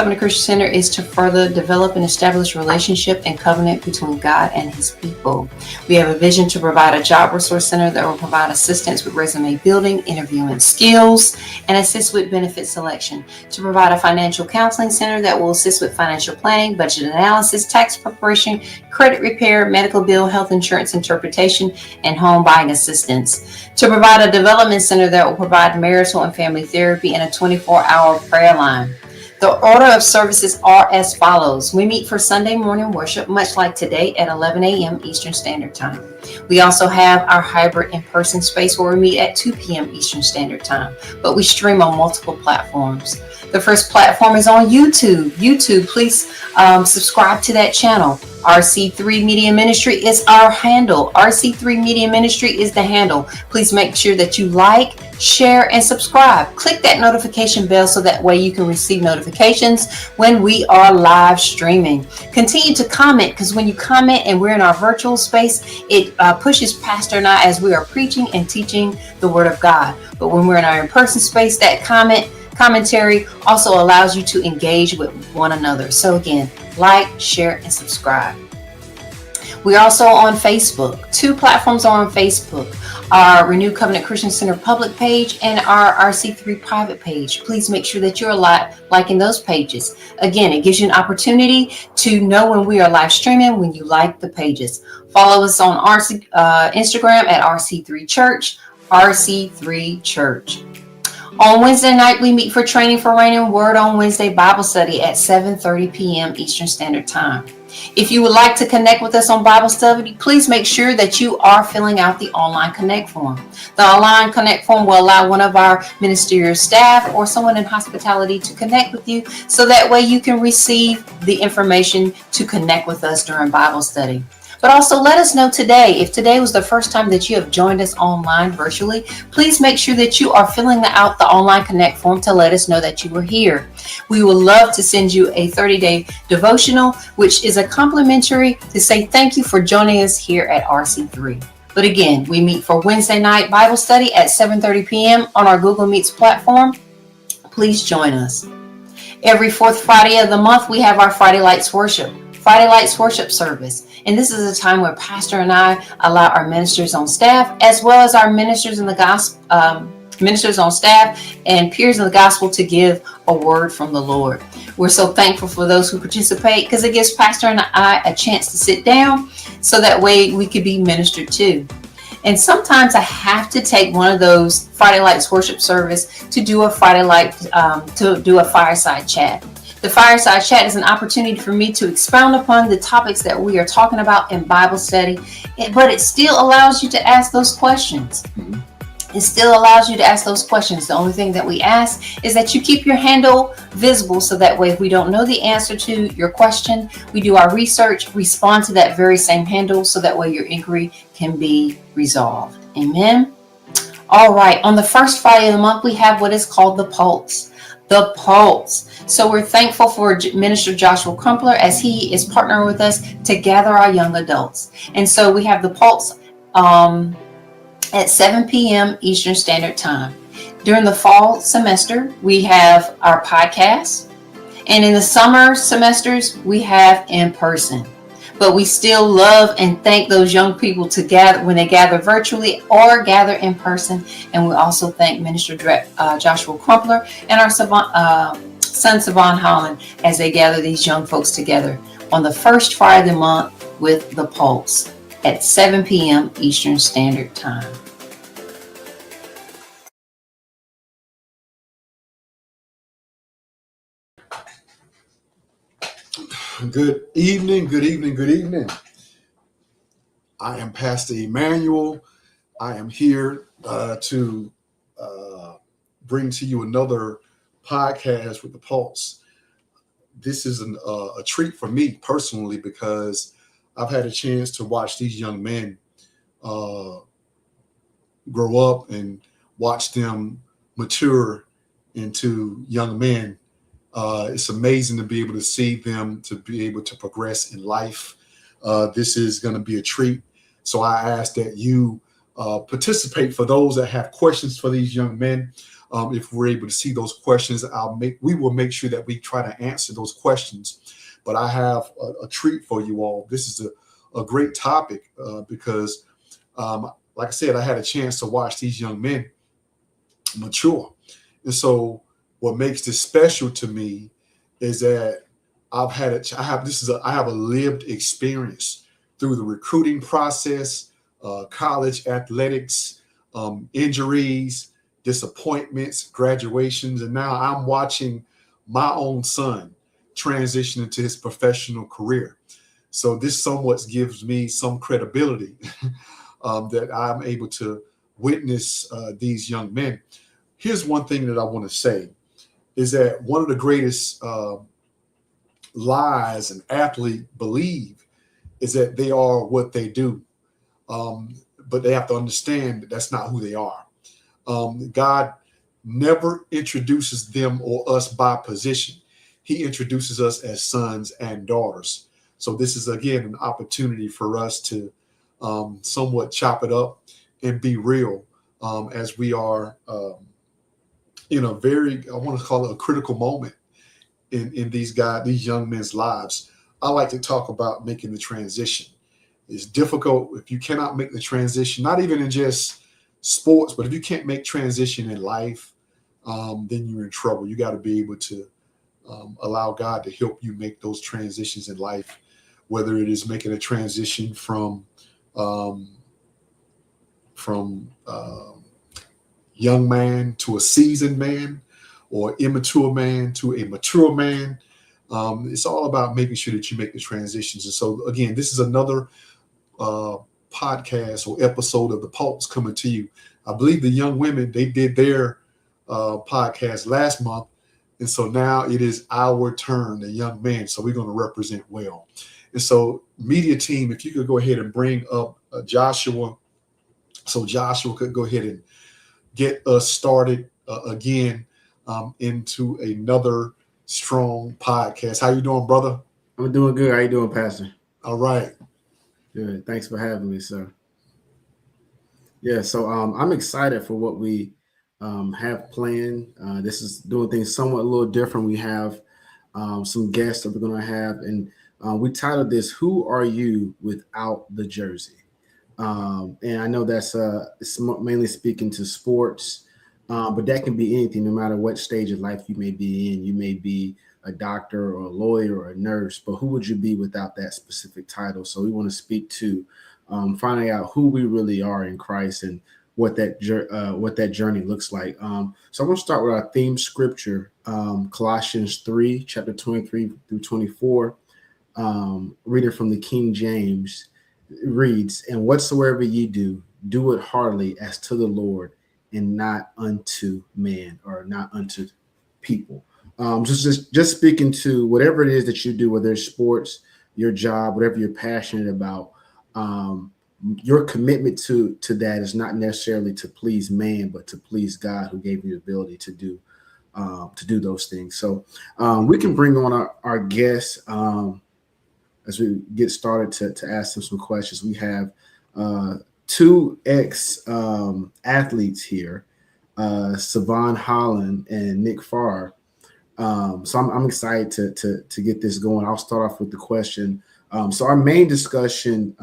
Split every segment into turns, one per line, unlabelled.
Covenant Christian Center is to further develop and establish relationship and covenant between God and his people. We have a vision to provide a job resource center that will provide assistance with resume building, interviewing skills, and assist with benefit selection. To provide a financial counseling center that will assist with financial planning, budget analysis, tax preparation, credit repair, medical bill, health insurance interpretation, and home buying assistance. To provide a development center that will provide marital and family therapy and a 24-hour prayer line. The order of services are as follows. We meet for Sunday morning worship, much like today, at 11 a.m. Eastern Standard Time. We also have our hybrid in-person space where we meet at 2 p.m. Eastern Standard Time, but we stream on multiple platforms. The first platform is on YouTube. Please subscribe to that channel. RC3 Media Ministry is our handle. RC3 Media Ministry is the handle. Please make sure that you like, share, and subscribe. Click that notification bell so that way you can receive notifications when we are live streaming. Continue to comment, because when you comment and we're in our virtual space, it pushes Pastor and I as we are preaching and teaching the Word of God. But when we're in our in-person space, that commentary also allows you to engage with one another. So again, like, share, and subscribe. We're also on Facebook. 2 platforms are on Facebook. Our Renewed Covenant Christian Center public page and our RC3 private page. Please make sure that you're liking those pages. Again, it gives you an opportunity to know when we are live streaming when you like the pages. Follow us on Instagram at RC3 Church, RC3 Church. On Wednesday night, we meet for Training for Reigning Word on Wednesday Bible study at 7:30 p.m. Eastern Standard Time. If you would like to connect with us on Bible study, please make sure that you are filling out the online connect form. The online connect form will allow one of our ministerial staff or someone in hospitality to connect with you, so that way you can receive the information to connect with us during Bible study. But also let us know today, if today was the first time that you have joined us online virtually, please make sure that you are filling out the online connect form to let us know that you were here. We would love to send you a 30-day devotional, which is a complimentary to say thank you for joining us here at RC3. But again, we meet for Wednesday night Bible study at 7:30 p.m. on our Google Meets platform. Please join us. Every 4th Friday of the month, we have our Friday Lights Worship service. And this is a time where Pastor and I allow our ministers on staff, as well as our ministers in the gospel, ministers on staff and peers in the gospel, to give a word from the Lord. We're so thankful for those who participate, because it gives Pastor and I a chance to sit down so that way we could be ministered to. And sometimes I have to take one of those Friday Lights worship service to do a fireside chat. The fireside chat is an opportunity for me to expound upon the topics that we are talking about in Bible study, but it still allows you to ask those questions. It still allows you to ask those questions. The only thing that we ask is that you keep your handle visible, so that way if we don't know the answer to your question, we do our research, respond to that very same handle, so that way your inquiry can be resolved. Amen. All right. On the first Friday of the month, we have what is called the Pulse. The Pulse. So we're thankful for Minister Joshua Crumpler, as he is partnering with us to gather our young adults. And so we have the Pulse at 7 p.m. Eastern Standard Time. During the fall semester, we have our podcast. And in the summer semesters, we have in person. But we still love and thank those young people to gather when they gather virtually or gather in person. And we also thank Minister Joshua Crumpler and our son Syvon Holland as they gather these young folks together on the first Friday of the month with the Pulse at 7 p.m. Eastern Standard Time.
Good evening. I am Pastor Emmanuel. I am here to bring to you another podcast with the Pulse. This is a treat for me personally, because I've had a chance to watch these young men grow up and watch them mature into young men. It's amazing to be able to see them, to be able to progress in life. This is going to be a treat. So I ask that you participate. For those that have questions for these young men, If we're able to see those questions, we will make sure that we try to answer those questions. But I have a treat for you all. This is a great topic because, like I said, I had a chance to watch these young men mature. And so what makes this special to me is that I have a lived experience through the recruiting process, college athletics, injuries, disappointments, graduations, and now I'm watching my own son transition into his professional career. So this somewhat gives me some credibility that I'm able to witness these young men. Here's one thing that I want to say is that one of the greatest lies an athlete believe is that they are what they do. But they have to understand that that's not who they are. God never introduces them or us by position. He introduces us as sons and daughters. So this is, again, an opportunity for us to somewhat chop it up and be real as we are in a very, I want to call it a critical moment in these young men's lives. I like to talk about making the transition. It's difficult if you cannot make the transition, not even in just sports, but if you can't make transition in life, then you're in trouble. You got to be able to allow God to help you make those transitions in life, whether it is making a transition from young man to a seasoned man, or immature man to a mature man. It's all about making sure that you make the transitions. And so, again, this is another podcast or episode of The Pulse coming to you. I believe the young women, they did their podcast last month. And so now it is our turn, the young men. So we're going to represent well. And so, media team, if you could go ahead and bring up Joshua, so Joshua could go ahead and get us started again into another strong podcast. How you doing, brother?
I'm doing good. How you doing, Pastor?
All right.
Good. Thanks for having me, sir. Yeah, so I'm excited for what we have planned. This is doing things somewhat a little different. We have some guests that we're going to have, and we titled this, "Who Are You Without the Jersey?" And I know that's it's mainly speaking to sports, but that can be anything, no matter what stage of life you may be in. You may be a doctor or a lawyer or a nurse, but who would you be without that specific title? So we want to speak to finding out who we really are in Christ and what that journey looks like. So I'm going to start with our theme scripture, Colossians 3, chapter 23 through 24, reading from the King James. It reads, "And whatsoever ye do, do it heartily as to the Lord and not unto man," or not unto people. Just speaking to whatever it is that you do, whether it's sports, your job, whatever you're passionate about, your commitment to that is not necessarily to please man, but to please God, who gave you the ability to do those things. So we can bring on our guests as we get started to ask them some questions. We have two athletes here, Syvon Holland and Nick Farrar. So I'm excited to get this going. I'll start off with the question. So our main discussion,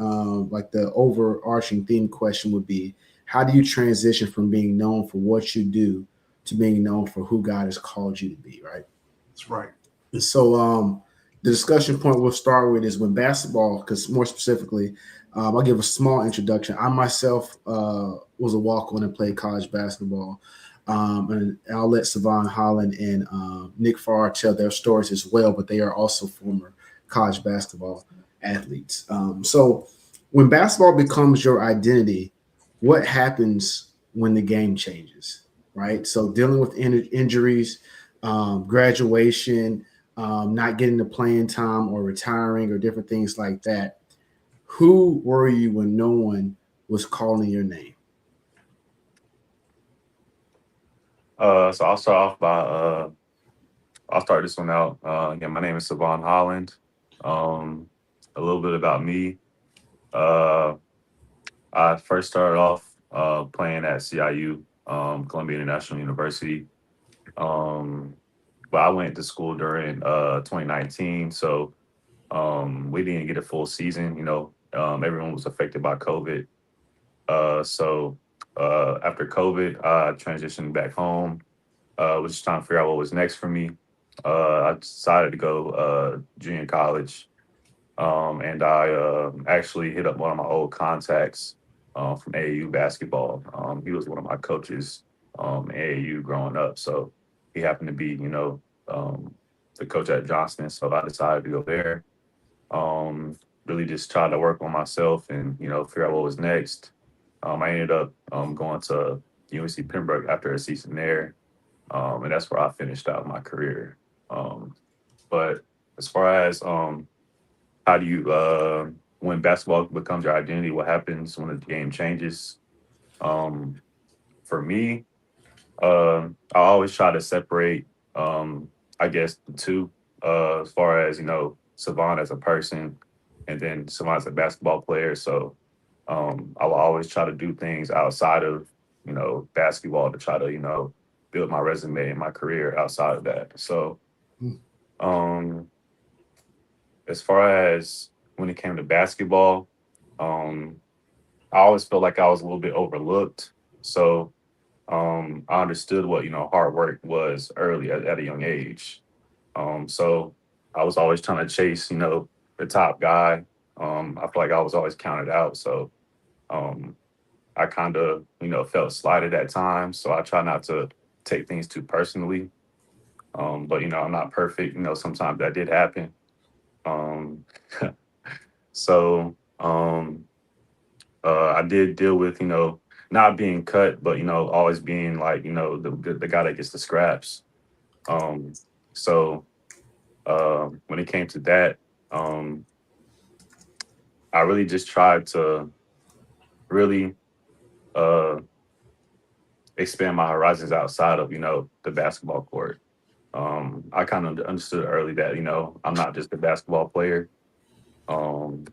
like the overarching theme question, would be, how do you transition from being known for what you do to being known for who God has called you to be, right?
That's right.
And so the discussion point we'll start with is when basketball, because more specifically, I'll give a small introduction. I myself was a walk-on and played college basketball. And I'll let Syvon Holland and Nick Farrar tell their stories as well, but they are also former college basketball athletes. So when basketball becomes your identity, what happens when the game changes, right? So dealing with injuries, graduation, not getting the playing time or retiring or different things like that. Who were you when no one was calling your name?
So I'll start off by I'll start this one out. Again, my name is Syvon Holland. A little bit about me. I first started off playing at CIU Columbia International University. But I went to school during 2019, so we didn't get a full season. Everyone was affected by COVID. So after COVID, I transitioned back home. Was just trying to figure out what was next for me. I decided to go junior college, and I actually hit up one of my old contacts from AAU basketball. He was one of my coaches in AAU growing up, so he happened to be, the coach at Johnston. So I decided to go there. Really just tried to work on myself and figure out what was next. I ended up going to UNC Pembroke after a season there, and that's where I finished out my career. But as far as how do you when basketball becomes your identity, what happens when the game changes? Um, for me, I always try to separate, I guess, the two, as far as Syvon as a person, and then Syvon as a basketball player. So I will always try to do things outside of basketball to try to build my resume and my career outside of that. So
Hmm.
um, as far as when it came to basketball, um, I always felt like I was a little bit overlooked. So I understood what hard work was early at a young age. So I was always trying to chase the top guy. I feel like I was always counted out. So um, I kind of felt slighted at times. So I try not to take things too personally. But I'm not perfect. Sometimes that did happen. Um, so I did deal with not being cut, but always being like the guy that gets the scraps. Um, so when it came to that, um, I really just tried to really uh, expand my horizons outside of the basketball court. I kind of understood early that I'm not just a basketball player.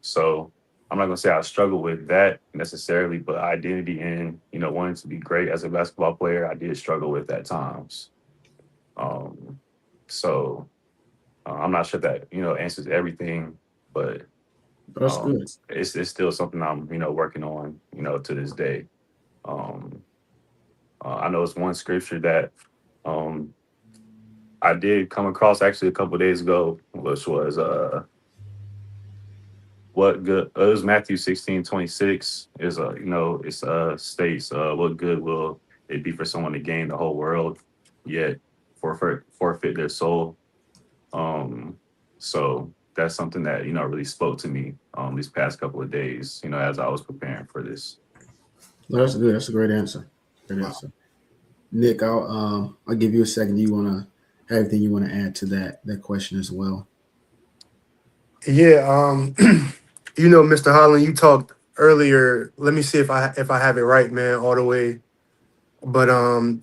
So I'm not gonna say I struggle with that necessarily, but identity and wanting to be great as a basketball player, I did struggle with at times. Um, so I'm not sure that answers everything, but
That's good.
it's still something I'm working on to this day. Um, I know it's one scripture that um, I did come across actually a couple of days ago, which was what good it was Matthew 16:26 is it's states what good will it be for someone to gain the whole world yet forfeit their soul. um so that's something that really spoke to me these past couple of days as I was preparing for this.
No, that's good. That's a great answer. Great
Wow.
answer. Nick, I'll give you a second. Do you want to have anything you want to add to that question as well?
Yeah, Mr. Holland, you talked earlier. Let me see if I have it right, man, all the way. But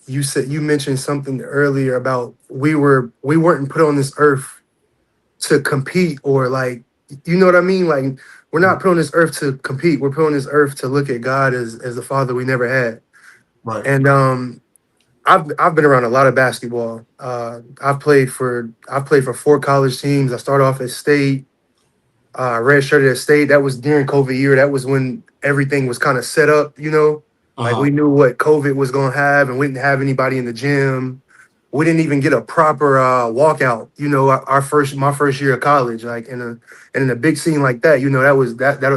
you mentioned something earlier about we weren't put on this earth to compete or like you know what I mean? Like we're not put on this earth to compete. We're put on this earth to look at God as the father we never had.
Right.
And I've been around a lot of basketball. I've played for 4 college teams. I started off at state. Redshirted at state. That was during COVID year. That was when everything was kind of set up, Like
Uh-huh.
we knew what COVID was going to have, and we didn't have anybody in the gym. We didn't even get a proper walkout, my first year of college, like in a big scene like that,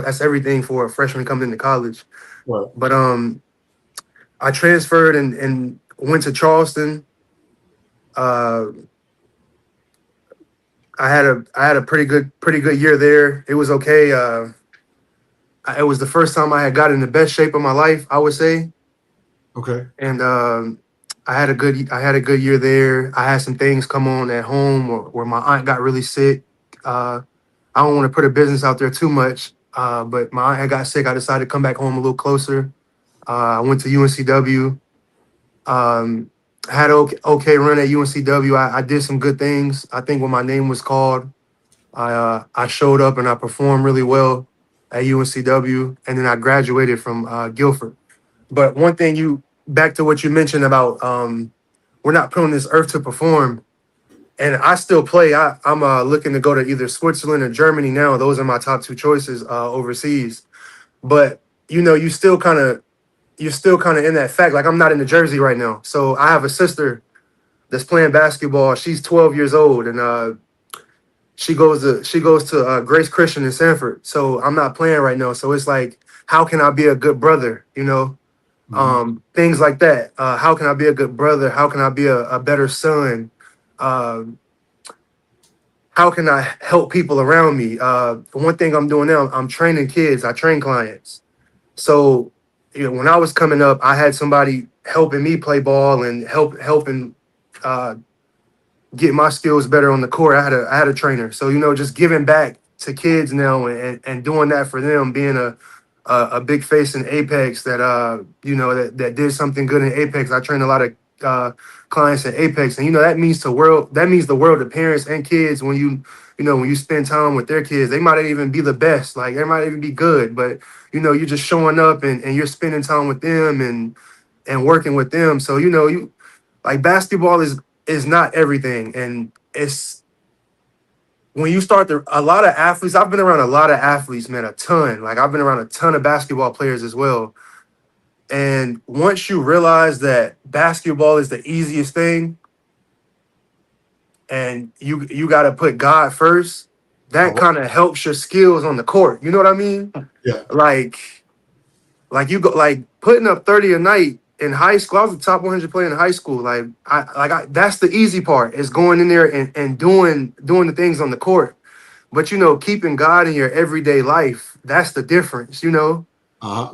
that's everything for a freshman coming into college.
Right.
But I transferred and went to Charleston. Uh, I had a pretty good year there. It was okay. It was the first time I had got in the best shape of my life, I would say,
Okay.
and I had a good year there. I had some things come on at home where my aunt got really sick. I don't want to put her business out there too much, but my aunt had got sick. I decided to come back home a little closer. I went to UNCW. Had an okay run at UNCW. I did some good things. I think when my name was called, I showed up and I performed really well at UNCW, and then I graduated from Guilford. But one thing back to what you mentioned about we're not put on this earth to perform. And I still play. I'm looking to go to either Switzerland or Germany now. Those are my top two choices overseas. But you know, you're still kind of in that fact. Like I'm not in the Jersey right now, so I have a sister that's playing basketball. She's 12 years old, and she goes to Grace Christian in Sanford. So I'm not playing right now. So it's like, how can I be a good brother? You know, things like that. How can I be a good brother? How can I be a better son? Um, how can I help people around me? One thing I'm doing now, I'm training kids. I train clients. So, you know, when I was coming up, I had somebody helping me play ball and helping uh, get my skills better on the court. I had a trainer. So, you know, just giving back to kids now and doing that for them, being a big face in Apex that you know that did something good in Apex. I train a lot of clients in Apex, and you know that means the world to parents and kids when when you spend time with their kids. They might not even be the best, like they might even be good, but you know you're just showing up and you're spending time with them and working with them. So you know you like basketball is not everything, and it's when you start to a lot of athletes. I've been around a lot of athletes, man, a ton. Like I've been around a ton of basketball players as well. And once you realize that basketball is the easiest thing, and you got to put God first,
All
that
right.
kind of helps your skills on the court. You know what I mean?
Yeah.
Like you go like putting up 30 a night in high school. I was the top 100 player in high school. That's the easy part is going in there and doing the things on the court. But you know, keeping God in your everyday life, that's the difference, you know?
Uh-huh.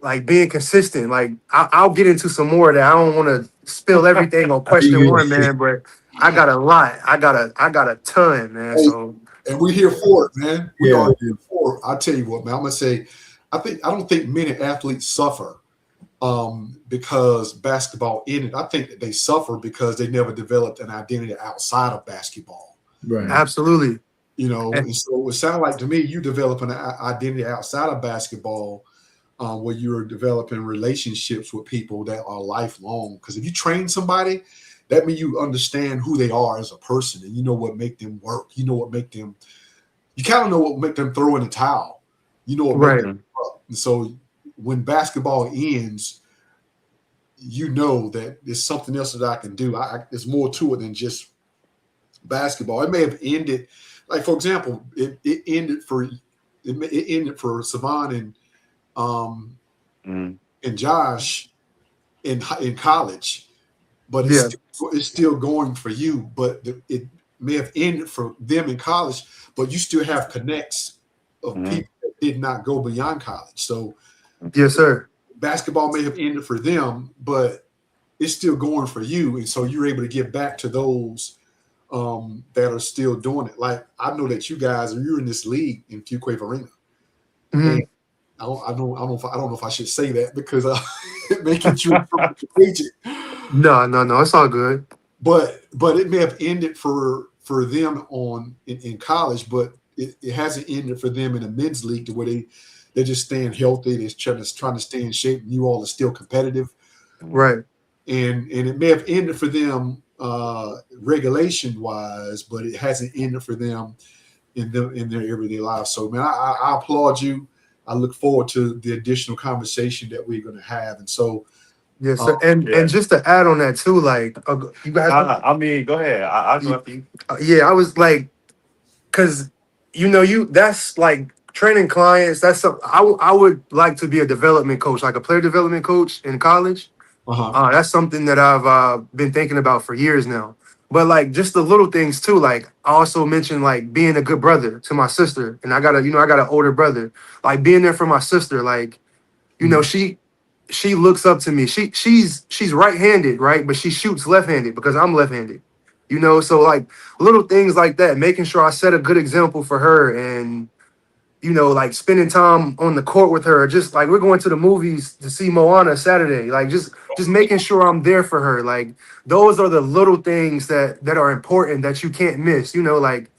Like being consistent. Like I'll get into some more of that. I don't want to spill everything on question
Yeah.
one, man, but I got a lot. I got a ton, man.
Hey,
So
and we're here for it, man. We
Yeah.
are here for it. I'll tell you what, man. I'm gonna say, I don't think many athletes suffer because basketball ended. I think that they suffer because they never developed an identity outside of basketball.
Right.
absolutely.
You know,
And-
and so it sounded like to me you develop an identity outside of basketball, where you're developing relationships with people that are lifelong. Because if you train somebody, that means you understand who they are as a person, and you know what make them work. You know what make them. You kind of know what make them throw in the towel. You know what make
Right.
them up. And so when basketball ends, you know that there's something else that I can do. There's more to it than just basketball. It may have ended, like for example, it ended for Syvon um,
Mm.
and Josh in college, but
Yeah.
it's still going for you. But it may have ended for them in college, but you still have connects of
Mhm.
people that did not go beyond college. So
Yes, sir.
basketball may have ended for them, but it's still going for you, and so you're able to give back to those that are still doing it. Like I know that you guys, you're in this league in Fuquay Varina, and
Mhm.
I don't know if I should say that because it may get you in trouble with the agent.
No. It's all good.
But it may have ended for them in college, but it hasn't ended for them in the men's league to where they're just staying healthy. They're trying to stay in shape. And you all are still competitive,
Right.
and it may have ended for them regulation wise, but it hasn't ended for them in their everyday lives. So man, I applaud you. I look forward to the additional conversation that we're going to have. And so,
Yes,
uh,
sir. And
Yeah.
just to add on that too, like you guys,
I mean, go ahead. I'll go after you.
yeah, I was like, because you know, that's like training clients. That's something I would like to be a development coach, like a player development coach in college.
uh-huh.
That's something that I've been thinking about for years now. But like just the little things too. Like I also mentioned like being a good brother to my sister, and I got an older brother. Like being there for my sister. Like you know she looks up to me. She's right-handed, right? But she shoots left-handed because I'm left-handed. You know, so like little things like that, making sure I set a good example for her and you know, like spending time on the court with her, just like we're going to the movies to see Moana Saturday, like just making sure I'm there for her. Like those are the little things that are important that you can't miss. You know, like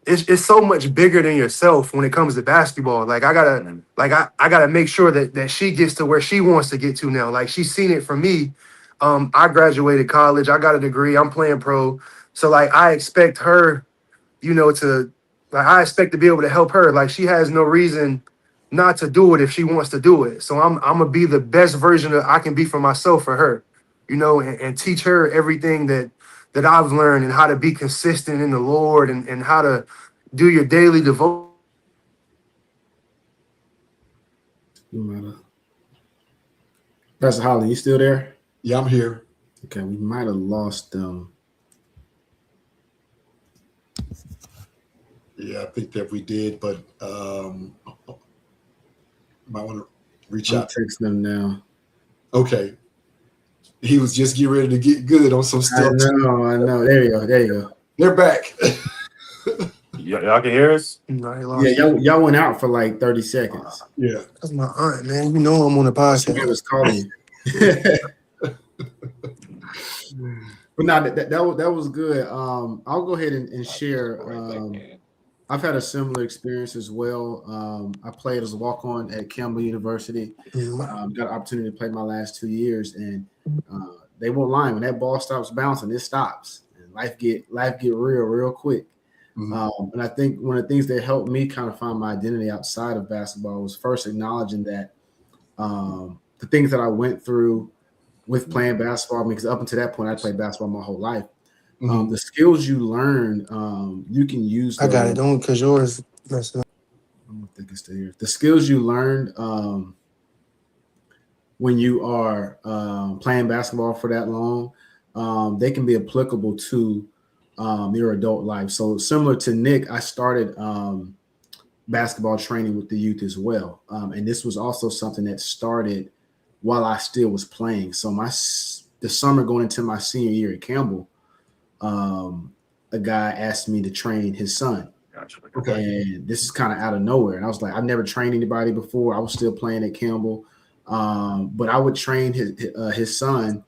it's so much bigger than yourself when it comes to basketball. Like I gotta make sure that she gets to where she wants to get to now. Like she's seen it from me. I graduated college, I got a degree, I'm playing pro. So like I expect her, to like I expect to be able to help her. Like she has no reason not to do it if she wants to do it. So I'm gonna be the best version that I can be for myself for her, and teach her everything that I've learned and how to be consistent in the Lord and how to do your daily devotion.
You might have. Pastor Holland, you still there?
Yeah, I'm here.
Okay, we might have lost them.
Yeah, I think that we did, but might want to reach
I'm
out.
texting them now.
Okay. He was just getting ready to get good on some stuff.
I know. There you go.
They're back.
Y'all can hear us?
Yeah, y'all went out for like 30 seconds.
Yeah.
That's my aunt, man. You know I'm on the
She
podcast.
was calling you. But no, that was good. I'll go ahead and share. I've had a similar experience as well. I played as a walk-on at Campbell University. Got an opportunity to play my last 2 years, and they won't lie. When that ball stops bouncing, it stops, and life get real quick.
Mm-hmm.
And I think one of the things that helped me kind of find my identity outside of basketball was first acknowledging that the things that I went through with playing basketball, because up until that point, I played basketball my whole life.
Mm-hmm.
The skills you learn, you can use.
I got it. Don't because yours messed up.
I don't think it's still here. The skills you learned when you are playing basketball for that long, they can be applicable to your adult life. So similar to Nick, I started basketball training with the youth as well. And this was also something that started while I still was playing. So the summer going into my senior year at Campbell, a guy asked me to train his son.
Gotcha.
Okay.
And this is kind of out of nowhere. And I was like, I've never trained anybody before. I was still playing at Campbell. But I would train his son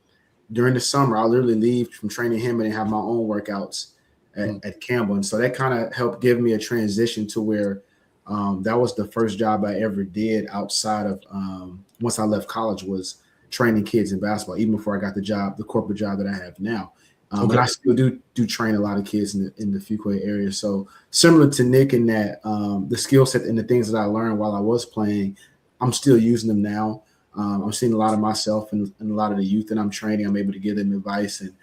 during the summer. I'll literally leave from training him and have my own workouts at Campbell. And so that kind of helped give me a transition to where that was the first job I ever did outside of once I left college, was training kids in basketball, even before I got the corporate job that I have now. But I still do train a lot of kids in the Fuquay area. So similar to Nick in that the skill set and the things that I learned while I was playing, I'm still using them now. I'm seeing a lot of myself and a lot of the youth that I'm training. I'm able to give them advice and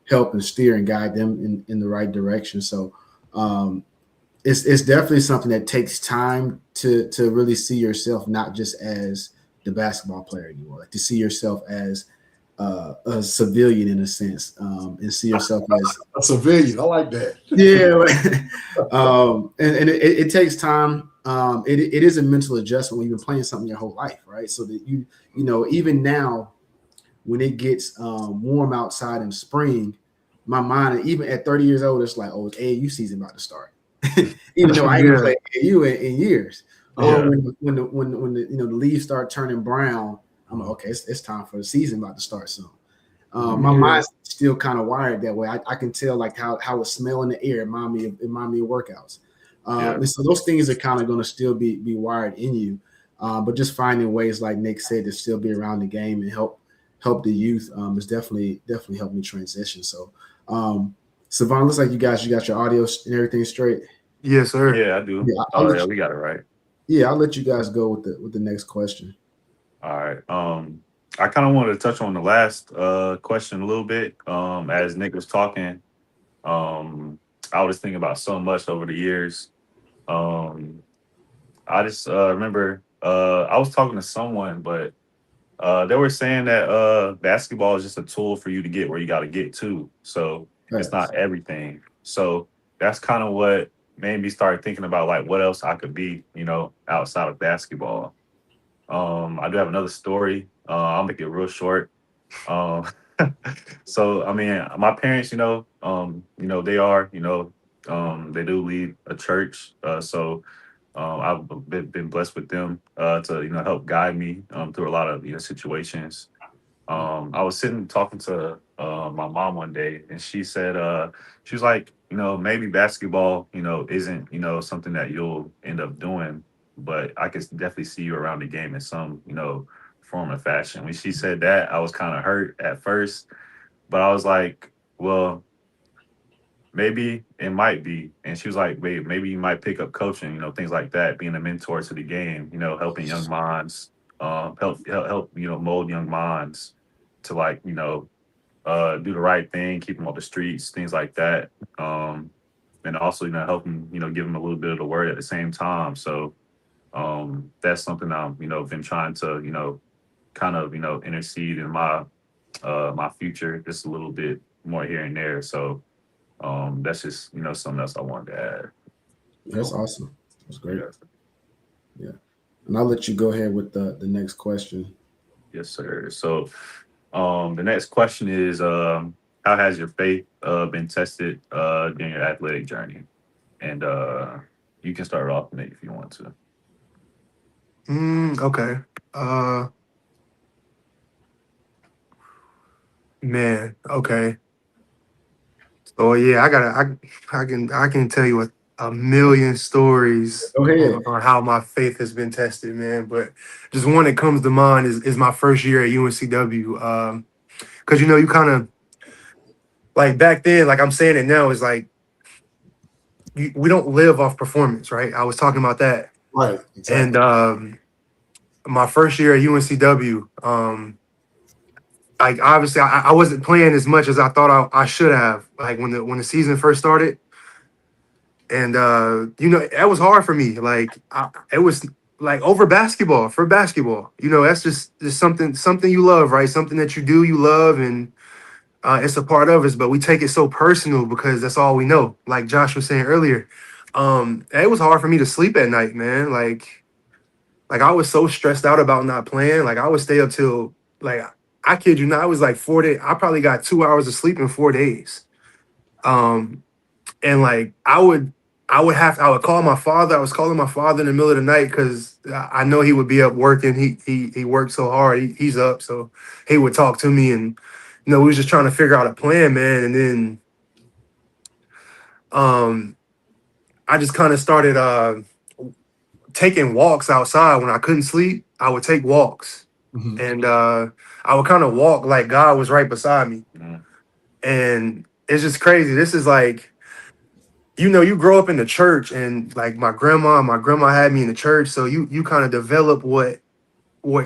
help and steer and guide them in the right direction. So it's definitely something that takes time to really see yourself not just as the basketball player anymore, like to see yourself as a civilian in a sense, and see yourself as
a civilian. I like that.
And it takes time. It is a mental adjustment when you've been playing something your whole life, right? So that you even now when it gets warm outside in spring, my mind, even at 30 years old, it's like, oh, it's AAU season about to start. Even though I ain't played AAU in years. Or when the leaves start turning brown, I'm like, okay, it's time for the season about to start soon. My mind's still kind of wired that way. I can tell like how it smell in the air remind me of workouts. And so those things are kind of going to still be wired in you. But just finding ways, like Nick said, to still be around the game and help the youth has definitely helped me transition. So Syvon, looks like you got your audio and everything straight.
Yes, sir.
Yeah, I do.
Yeah,
we got it right.
Yeah, I'll let you guys go with the next question.
All right. I kind of wanted to touch on the last question a little bit. As Nick was talking, I was thinking about so much over the years. I just remember I was talking to someone, but they were saying that basketball is just a tool for you to get where you got to get to. So it's not everything. So that's kind of what made me start thinking about like what else I could be, outside of basketball. I do have another story. I'll make it real short. So I mean, my parents, they are, they do lead a church. So I've been blessed with them to help guide me through a lot of situations. I was sitting talking to my mom one day, and she said, she was like, maybe basketball, isn't, something that you'll end up doing, but I could definitely see you around the game in some, form or fashion. When she said that, I was kind of hurt at first, but I was like, well, maybe it might be. And she was like, wait, maybe you might pick up coaching, things like that, being a mentor to the game, helping young minds, help, mold young minds to like, do the right thing, keep them off the streets, things like that. And also, help them, give them a little bit of the word at the same time. So that's something I'm, been trying to, kind of, intercede in my future just a little bit more here and there. So that's just, something else I wanted to add.
That's awesome. That's great.
Yeah.
Yeah. And I'll let you go ahead with the next question.
Yes, sir. So the next question is, how has your faith been tested during your athletic journey? And you can start off, Nate, if you want to.
Okay. Man. Okay. So yeah, I can tell you a million stories
Go ahead.
on how my faith has been tested, man. But just one that comes to mind is my first year at UNCW. Because you kind of like back then, like I'm saying it now, is like we don't live off performance, right? I was talking about that.
Right.
And
Exactly.
my first year at UNCW, like obviously I wasn't playing as much as I thought I should have. Like when the season first started, and that was hard for me. Like it was like over basketball for basketball. That's just something you love, right? Something that you love, and it's a part of us. But we take it so personal because that's all we know. Like Josh was saying earlier, it was hard for me to sleep at night, man. Like I was so stressed out about not playing. Like I would stay up till like I kid you not, it was like 4 days. I probably got 2 hours of sleep in 4 days. And like I would call my father. I was calling my father in the middle of the night because I know he would be up working. He worked so hard. He's up, so he would talk to me, and we was just trying to figure out a plan, man. And then I just kind of started taking walks outside when I couldn't sleep. I would take walks,
Mhm.
and I would kind of walk like God was right beside me.
Mhm.
And it's just crazy. This is like, you grow up in the church, and like my grandma had me in the church, so you kind of develop what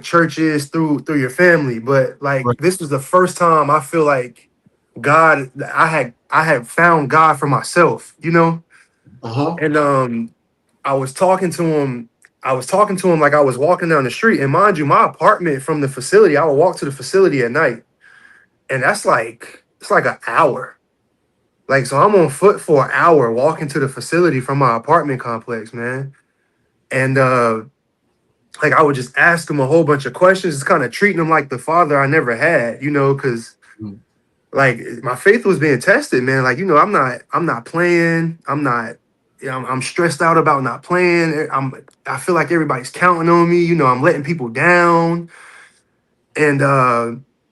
church is through your family. But like
Right.
this was the first time I feel like God, I had found God for myself,
Uh-huh.
and I was talking to him. I was talking to him like I was walking down the street. And mind you, my apartment from the facility, I would walk to the facility at night. And it's like an hour. Like, so I'm on foot for an hour walking to the facility from my apartment complex, man. And like I would just ask him a whole bunch of questions, just kind of treating him like the father I never had, because
Mhm.
like my faith was being tested, man. Like, I'm not playing. I'm stressed out about not playing. I feel like everybody's counting on me. I'm letting people down. And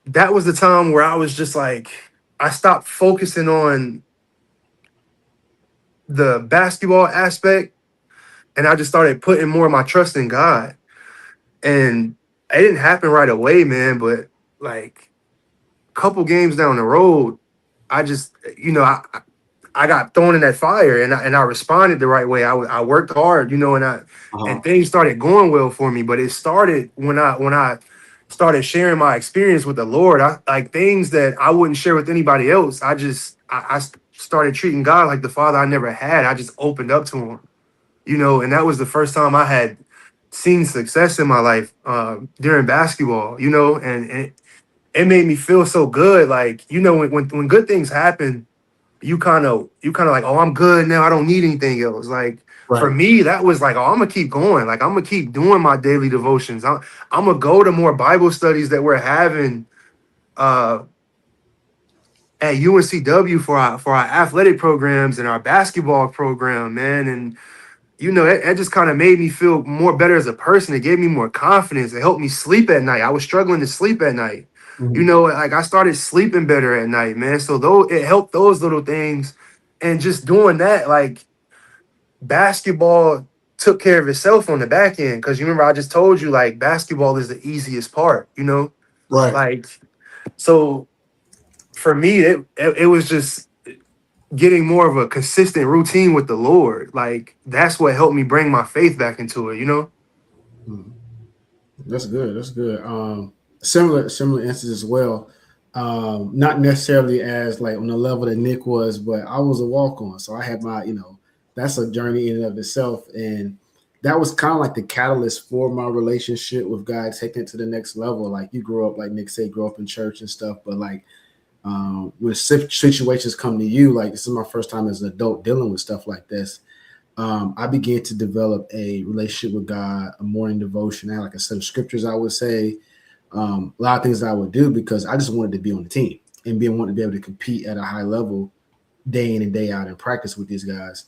that was the time where I was just like, I stopped focusing on the basketball aspect, and I just started putting more of my trust in God. And it didn't happen right away, man, but like a couple games down the road, I just, I got thrown in that fire, and I responded the right way. I worked hard, and
Uh-huh.
things started going well for me. But it started when I started sharing my experience with the Lord. I like things that I wouldn't share with anybody else. I started treating God like the Father I never had. I just opened up to Him, and that was the first time I had seen success in my life during basketball, and it made me feel so good. Like, when good things happen, you kind of like, oh, I'm good now. I don't need anything else. Like for
Right.
me, that was like, oh, I'm gonna keep going. Like I'm gonna keep doing my daily devotions. I'm gonna go to more Bible studies that we're having uh, at UNCW for our athletic programs and our basketball program, man. And it just kind of made me feel more better as a person. It gave me more confidence. It helped me sleep at night. I was struggling to sleep at night. You know, like I started sleeping better at night, man. So though it helped those little things, and just doing that, like basketball took care of itself on the back end. Cause you remember I just told you like basketball is the easiest part, you know?
Right.
Like so for me, it was just getting more of a consistent routine with the Lord. Like that's what helped me bring my faith back into it, you know?
Mhm.
That's good. That's good. Similar instance as well. Not necessarily as like on the level that Nick was, but I was a walk on. So I had my, that's a journey in and of itself. And that was kind of like the catalyst for my relationship with God, taking it to the next level. Like you grew up, like Nick said, grew up in church and stuff, but like when situations come to you, like this is my first time as an adult dealing with stuff like this. I began to develop a relationship with God, a morning devotion. I had like a set of scriptures, I would say, a lot of things that I would do because I just wanted to be on the team and wanted to be able to compete at a high level day in and day out and practice with these guys.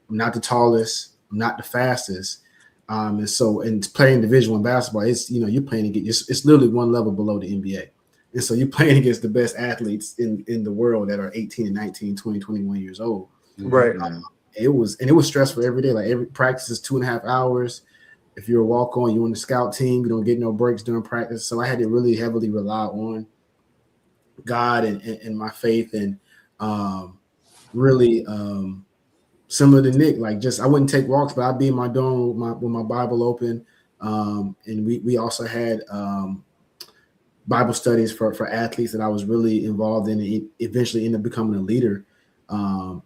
I'm not the tallest, I'm not the fastest. And so, and playing Division I basketball, it's, you're playing against, it's literally one level below the NBA. And so you're playing against the best athletes in the world that are 18 and 19, 20, 21 years old.
Right.
It was stressful every day. Like every practice is 2.5 hours. If you're a walk on, you're on the scout team, you don't get no breaks during practice. So I had to really heavily rely on God and my faith and really similar to Nick, like just I wouldn't take walks, but I'd be in my dorm with my Bible open. And we also had Bible studies for athletes that I was really involved in. It eventually ended up becoming a leader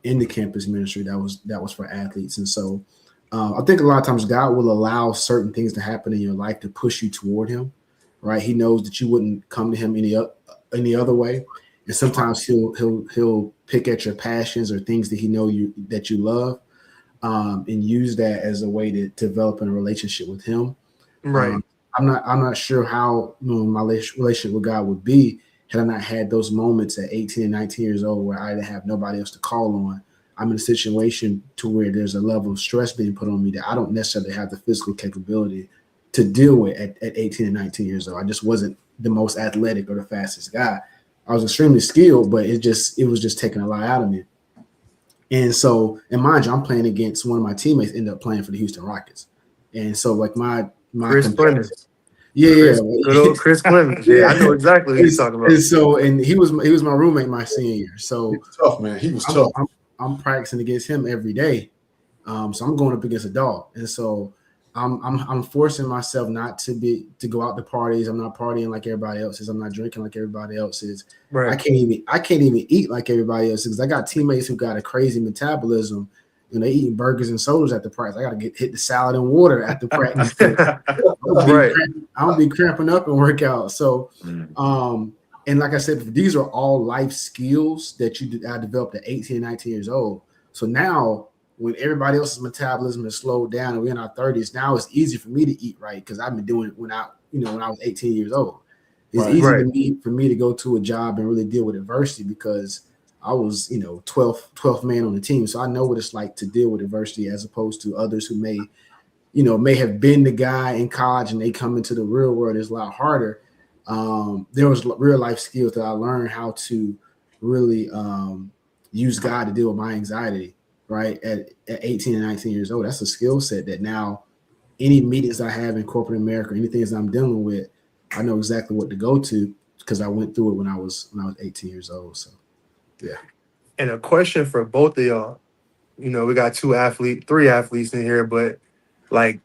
in the campus ministry that was for athletes. And so I think a lot of times God will allow certain things to happen in your life to push you toward him, right? He knows that you wouldn't come to him any other way. And sometimes he'll pick at your passions or things that he know that you love and use that as a way to develop a relationship with him.
Right.
I'm not sure how my relationship with God would be had I not had those moments at 18 and 19 years old where I didn't have nobody else to call on. I'm in a situation to where there's a level of stress being put on me that I don't necessarily have the physical capability to deal with at 18 and 19 years old. I just wasn't the most athletic or the fastest guy. I was extremely skilled, but it was just taking a lot out of me. And so, and mind you, I'm playing against one of my teammates ended up playing for the Houston Rockets. And so like my
Chris Clemens.
yeah.
Good old Chris Clemens. Yeah, I know exactly what he's talking about.
And so, and he was my roommate my senior year. So
He was tough, man. He was tough.
I'm practicing against him every day. So I'm going up against a dog. And so I'm forcing myself not to go out to parties. I'm not partying like everybody else is. I'm not drinking like everybody else is.
Right.
I can't even eat like everybody else is because I got teammates who got a crazy metabolism and they eating burgers and sodas at the practice. I got to hit the salad and water at the practice. I don't be cramping up and work out. So, and like I said, these are all life skills that I developed at 18, 19 years old. So now when everybody else's metabolism is slowed down and we're in our 30s, now it's easy for me to eat right because I've been doing it when I was 18 years old. It's easy for me to go to a job and really deal with adversity because I was, 12th man on the team. So I know what it's like to deal with adversity as opposed to others who may have been the guy in college and they come into the real world. It's a lot harder. There was real life skills that I learned how to really use God to deal with my anxiety, right? At 18 and 19 years old, that's a skill set that now any meetings I have in corporate America, anything that I'm dealing with, I know exactly what to go to because I went through it when I was 18 years old. So, yeah.
And a question for both of y'all. We got three athletes in here, but like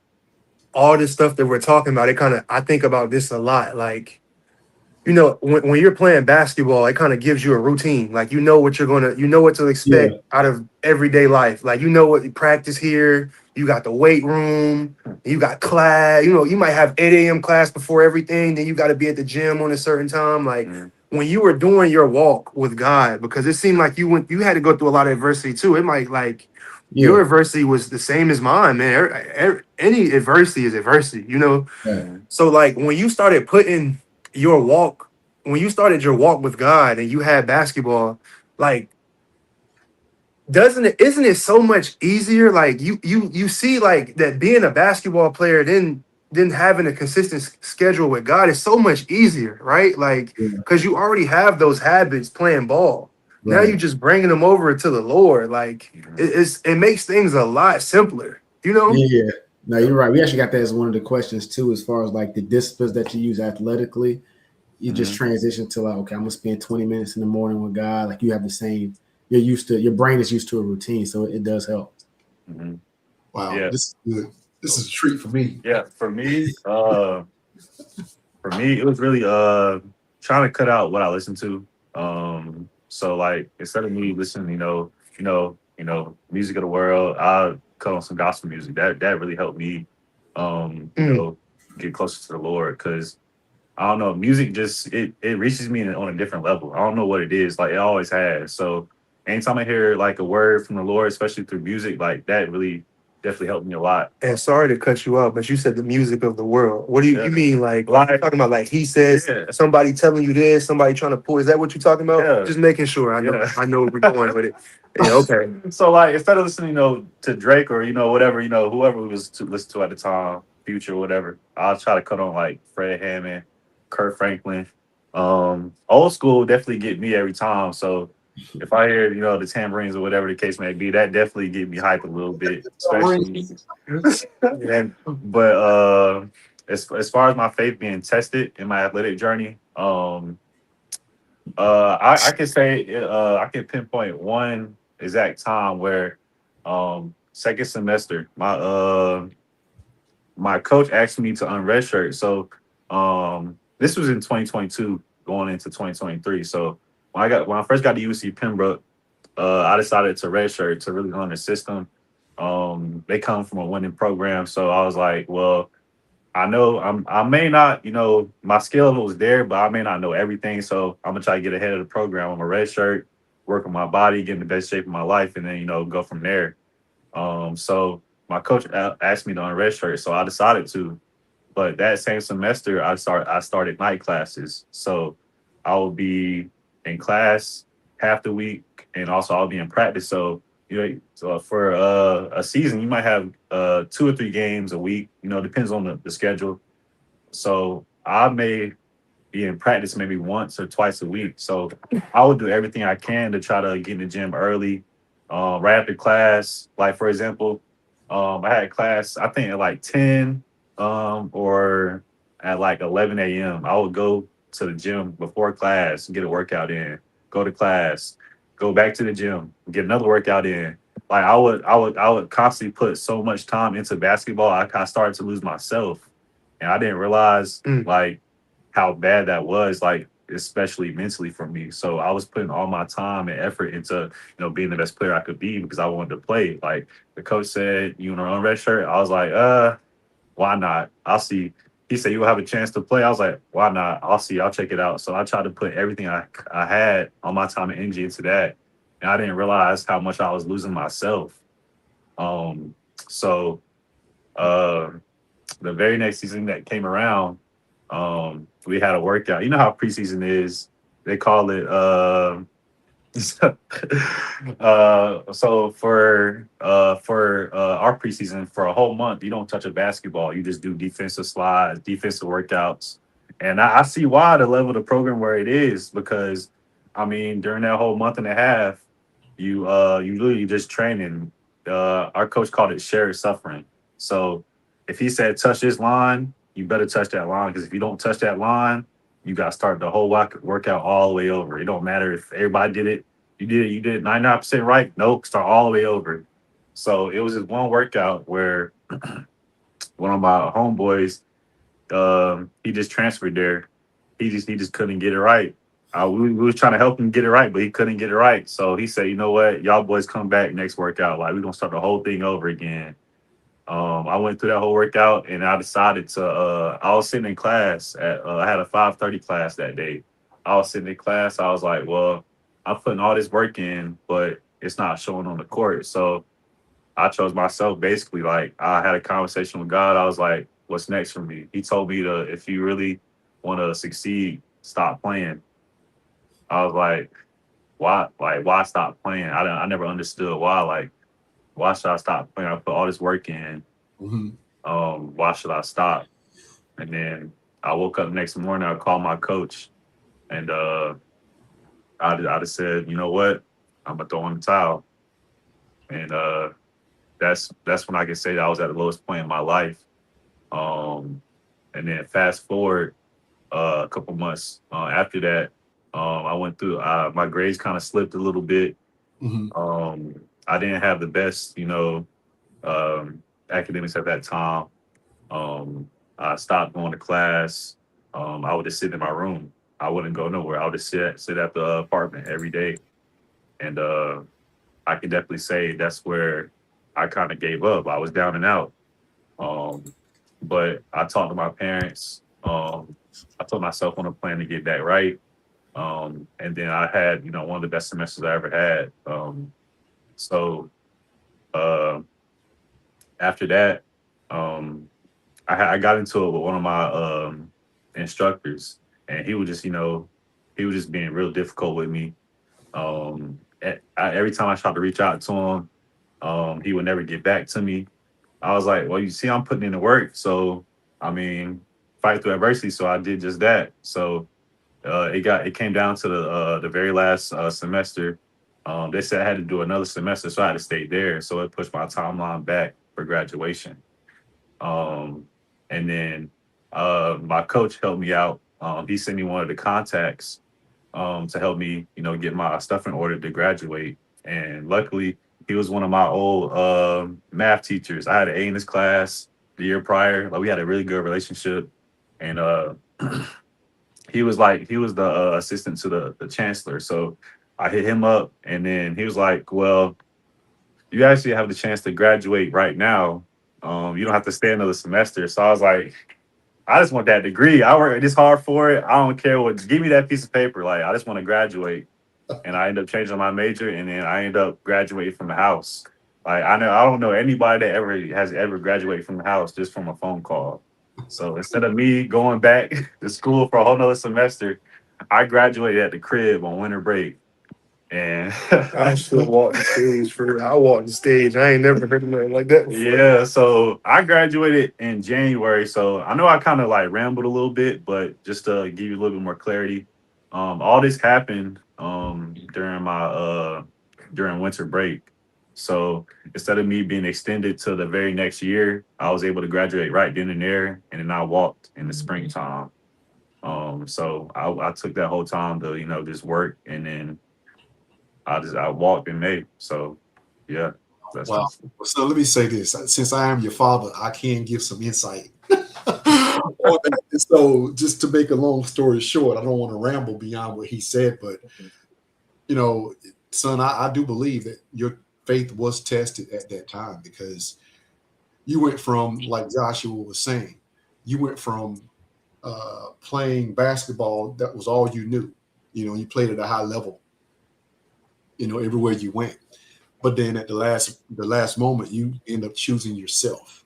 all this stuff that we're talking about, I think about this a lot. Like, when you're playing basketball, it kind of gives you a routine. Like, what to expect out of everyday life. Like, what you practice here. You got the weight room. You got class. You might have 8 a.m. class before everything. Then you got to be at the gym on a certain time. Like, when you were doing your walk with God, because it seemed like you had to go through a lot of adversity too. It might your adversity was the same as mine, man. Any adversity is adversity,
Yeah.
So like when you started your walk with God and you had basketball, like isn't it so much easier? Like you see like that being a basketball player, then then having a consistent schedule with God is so much easier, right? Like,
Yeah.
because you already have those habits playing ball. Now
Right.
you just bringing them over to the Lord. Like, it makes things a lot simpler, you know?
Yeah. No, you're right. We actually got that as one of the questions too, as far as like the disciplines that you use athletically. You just transition to like, okay, I'm gonna spend 20 minutes in the morning with God. Like you have the same, your brain is used to a routine, so it does help.
Mm-hmm.
Wow,
Yeah.
this is good. This is a treat for me.
Yeah. For me, it was really trying to cut out what I listen to. So like instead of me listening, music of the world, I cut on some gospel music. That really helped me
Mm.
get closer to the Lord. Cause I don't know, music just it reaches me on a different level. I don't know what it is. Like it always has. So anytime I hear like a word from the Lord, especially through music, like that really definitely helped me a lot.
And sorry to cut you off, but you said the music of the world. What do you,
Yeah.
you mean? Like,
Like,
you're talking about like he says,
Yeah.
somebody telling you this, somebody trying to pull. Is that what you're talking about?
Yeah.
Just making sure.
Yeah.
I know where we're going with it. Yeah, okay.
So like instead of listening, to Drake or whatever, whoever we was to listen to at the time, Future, whatever, I'll try to cut on like Fred Hammond, Kurt Franklin. Old school definitely get me every time. So if I hear, the tambourines or whatever the case may be, that definitely get me hype a little bit, especially.
Yeah.
But as far as my faith being tested in my athletic journey, I can say I can pinpoint one exact time where second semester my coach asked me to unredshirt. So this was in 2022 going into 2023. So when I first got to UC Pembroke, I decided to redshirt to really learn the system. They come from a winning program, so I was like, well, I know I may not, my skill level was there, but I may not know everything. So I'm gonna try to get ahead of the program. I'm a red shirt, work on my body, get in the best shape of my life, and then go from there. So my coach asked me to on red shirt, so I decided to. But that same semester, I started night classes. So I will be in class half the week, and also I'll be in practice. So so for a season, you might have 2 or 3 games a week. Depends on the schedule. So I may be in practice maybe once or twice a week. So I would do everything I can to try to get in the gym early, right after class. Like for example, I had class I think at like 10, or at like 11 a.m. I would go to the gym before class, get a workout in, go to class, go back to the gym, get another workout in. Like I would constantly put so much time into basketball. I kind of started to lose myself, and I didn't realize
Mm.
like how bad that was, like especially mentally for me. So I was putting all my time and effort into, being the best player I could be because I wanted to play. Like the coach said, you want to run red shirt? I was like, why not? I'll see. He said, you'll have a chance to play. I was like, why not? I'll see. I'll check it out. So I tried to put everything I had, all my time and energy into that. And I didn't realize how much I was losing myself. So uh, the very next season that came around, we had a workout. You know how preseason is. They call it so for our preseason for a whole month, you don't touch a basketball. You just do defensive slides, defensive workouts. And I see why the level of the program where it is, because I mean during that whole month and a half, you literally just training. Our coach called it shared suffering. So if he said touch this line, you better touch that line, because if you don't touch that line, you got to start the whole workout all the way over. It don't matter if everybody did it. You did it 99% right. Nope, start all the way over. So it was this one workout where one of my homeboys, he just transferred there. He just couldn't get it right. We was trying to help him get it right, but he couldn't get it right. So he said, you know what, y'all boys come back next workout. Like we're gonna start the whole thing over again. I went through that whole workout, and I decided to. I was sitting in class I had a 5:30 class that day. I was sitting in class. I was like, well, I'm putting all this work in, but it's not showing on the court. So I chose myself. Basically, like I had a conversation with God. I was like, what's next for me? He told me to, if you really want to succeed, stop playing. I was like, why? Like, why stop playing? I never understood why. Like, why should I stop playing? I put all this work in.
Mhm.
Why should I stop? And then I woke up next morning, I called my coach, and I just said, you know what, I'm gonna throw in the towel. And that's when I can say that I was at the lowest point in my life. Um, and then fast forward a couple months after that, I went through my grades kind of slipped a little bit.
Hmm.
I didn't have the best, academics at that time. Um, I stopped going to class. I would just sit in my room. I wouldn't go nowhere. I would just sit at the apartment every day. And I can definitely say that's where I kind of gave up. I was down and out. Um, but I talked to my parents. I told myself on a plan to get that right. And then I had, one of the best semesters I ever had. So uh, after that, um, I got into it with one of my instructors, and he was just being real difficult with me. Every time I tried to reach out to him, he would never get back to me. I was like, well, you see, I'm putting in the work, so I mean, fight through adversity. So I did just that. So it came down to the very last semester. They said I had to do another semester, so I had to stay there. So it pushed my timeline back for graduation. Um, and then my coach helped me out. He sent me one of the contacts to help me, get my stuff in order to graduate. And luckily, he was one of my old math teachers. I had an A in his class the year prior. Like we had a really good relationship, and he was the assistant to the chancellor. So I hit him up, and then he was like, "Well, you actually have the chance to graduate right now. You don't have to stay another semester." So I was like, I just want that degree. I worked this hard for it. I don't care what. Just give me that piece of paper. Like I just want to graduate. And I ended up changing my major, and then I ended up graduating from the house. Like I don't know anybody that has ever graduated from the house just from a phone call. So instead of me going back to school for a whole nother semester, I graduated at the crib on winter break. And
I still walk the stage I walk the stage. I ain't never heard of nothing like that before.
yeah, so I graduated in January. So I know I kind of like rambled a little bit, but just to give you a little bit more clarity, all this happened during winter break. So instead of me being extended to the very next year, I was able to graduate right then and there, and then I walked in the springtime. So I took that whole time to just work, and then I walked in May. So yeah, that's
Wow. So let me say this. Since I am your father, I can give some insight on that. And so just to make a long story short, I don't want to ramble beyond what he said, but you know, son, I do believe that your faith was tested at that time because you went from, like Joshua was saying, you went from playing basketball, that was all you knew. You played at a high level, everywhere you went. But then at the last moment, you end up choosing yourself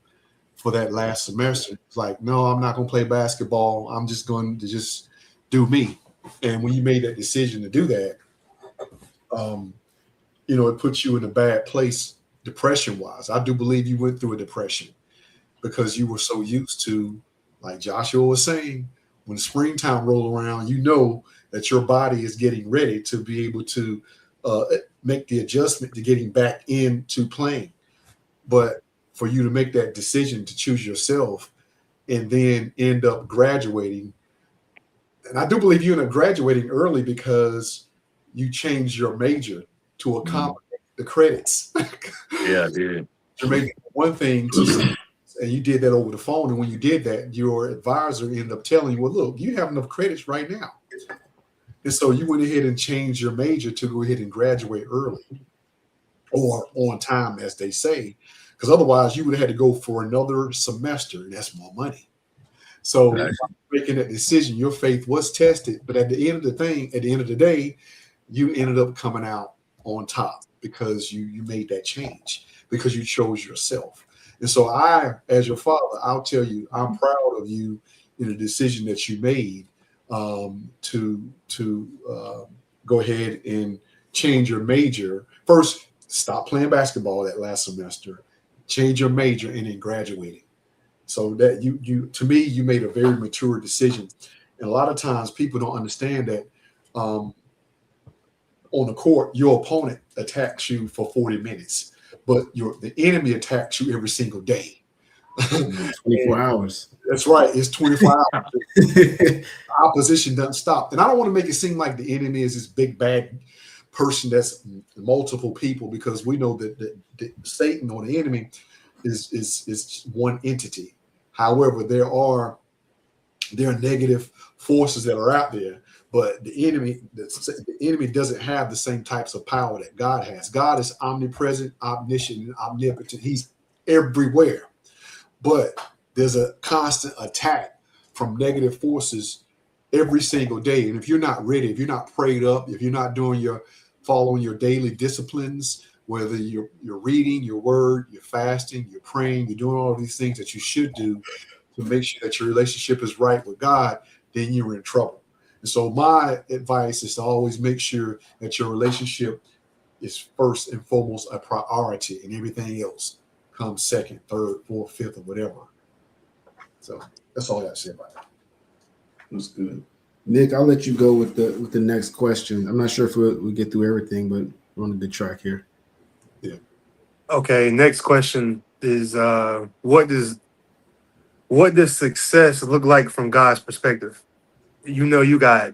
for that last semester. It's like, no, I'm not going to play basketball. I'm just going to just do me. And when you made that decision to do that, it puts you in a bad place depression wise. I do believe you went through a depression because you were so used to, like Joshua was saying, when springtime roll around, you know that your body is getting ready to be able to make the adjustment to getting back into playing. But for you to make that decision to choose yourself and then end up graduating, and I do believe you end up graduating early because you changed your major to accommodate the credits.
yeah, dude.
Your major one thing to, and you did that over the phone. And when you did that, your advisor ended up telling you, well, look, you have enough credits right now. And so you went ahead and changed your major to go ahead and graduate early or on time, as they say, because otherwise you would have had to go for another semester, and that's more money. So making that decision, your faith was tested, but at the end of the day, you ended up coming out on top because you made that change, because you chose yourself. And so I, as your father, I'll tell you, I'm proud of you in the decision that you made to go ahead and change your major. First, stop playing basketball that last semester, change your major, and then graduating. So that you to me, you made a very mature decision. And a lot of times people don't understand that on the court, your opponent attacks you for 40 minutes, but the enemy attacks you every single day.
24 hours.
That's right. It's 24 hours. Opposition doesn't stop. And I don't want to make it seem like the enemy is this big bad person that's multiple people, because we know that Satan or the enemy is one entity. However, there are negative forces that are out there, but the enemy doesn't have the same types of power that God has. God is omnipresent, omniscient, and omnipotent. He's everywhere. But there's a constant attack from negative forces every single day. And if you're not ready, if you're not prayed up, if you're not following your daily disciplines, whether you're reading your word, you're fasting, you're praying, you're doing all of these things that you should do to make sure that your relationship is right with God, then you're in trouble. And so my advice is to always make sure that your relationship is first and foremost a priority, and everything else comes second, third, fourth, fifth, or whatever. So that's all I got to say about that.
That's good. Nick, I'll let you go with the next question. I'm not sure if we'll get through everything, but we're on a good track here.
Yeah.
Okay, next question is what does success look like from God's perspective? You got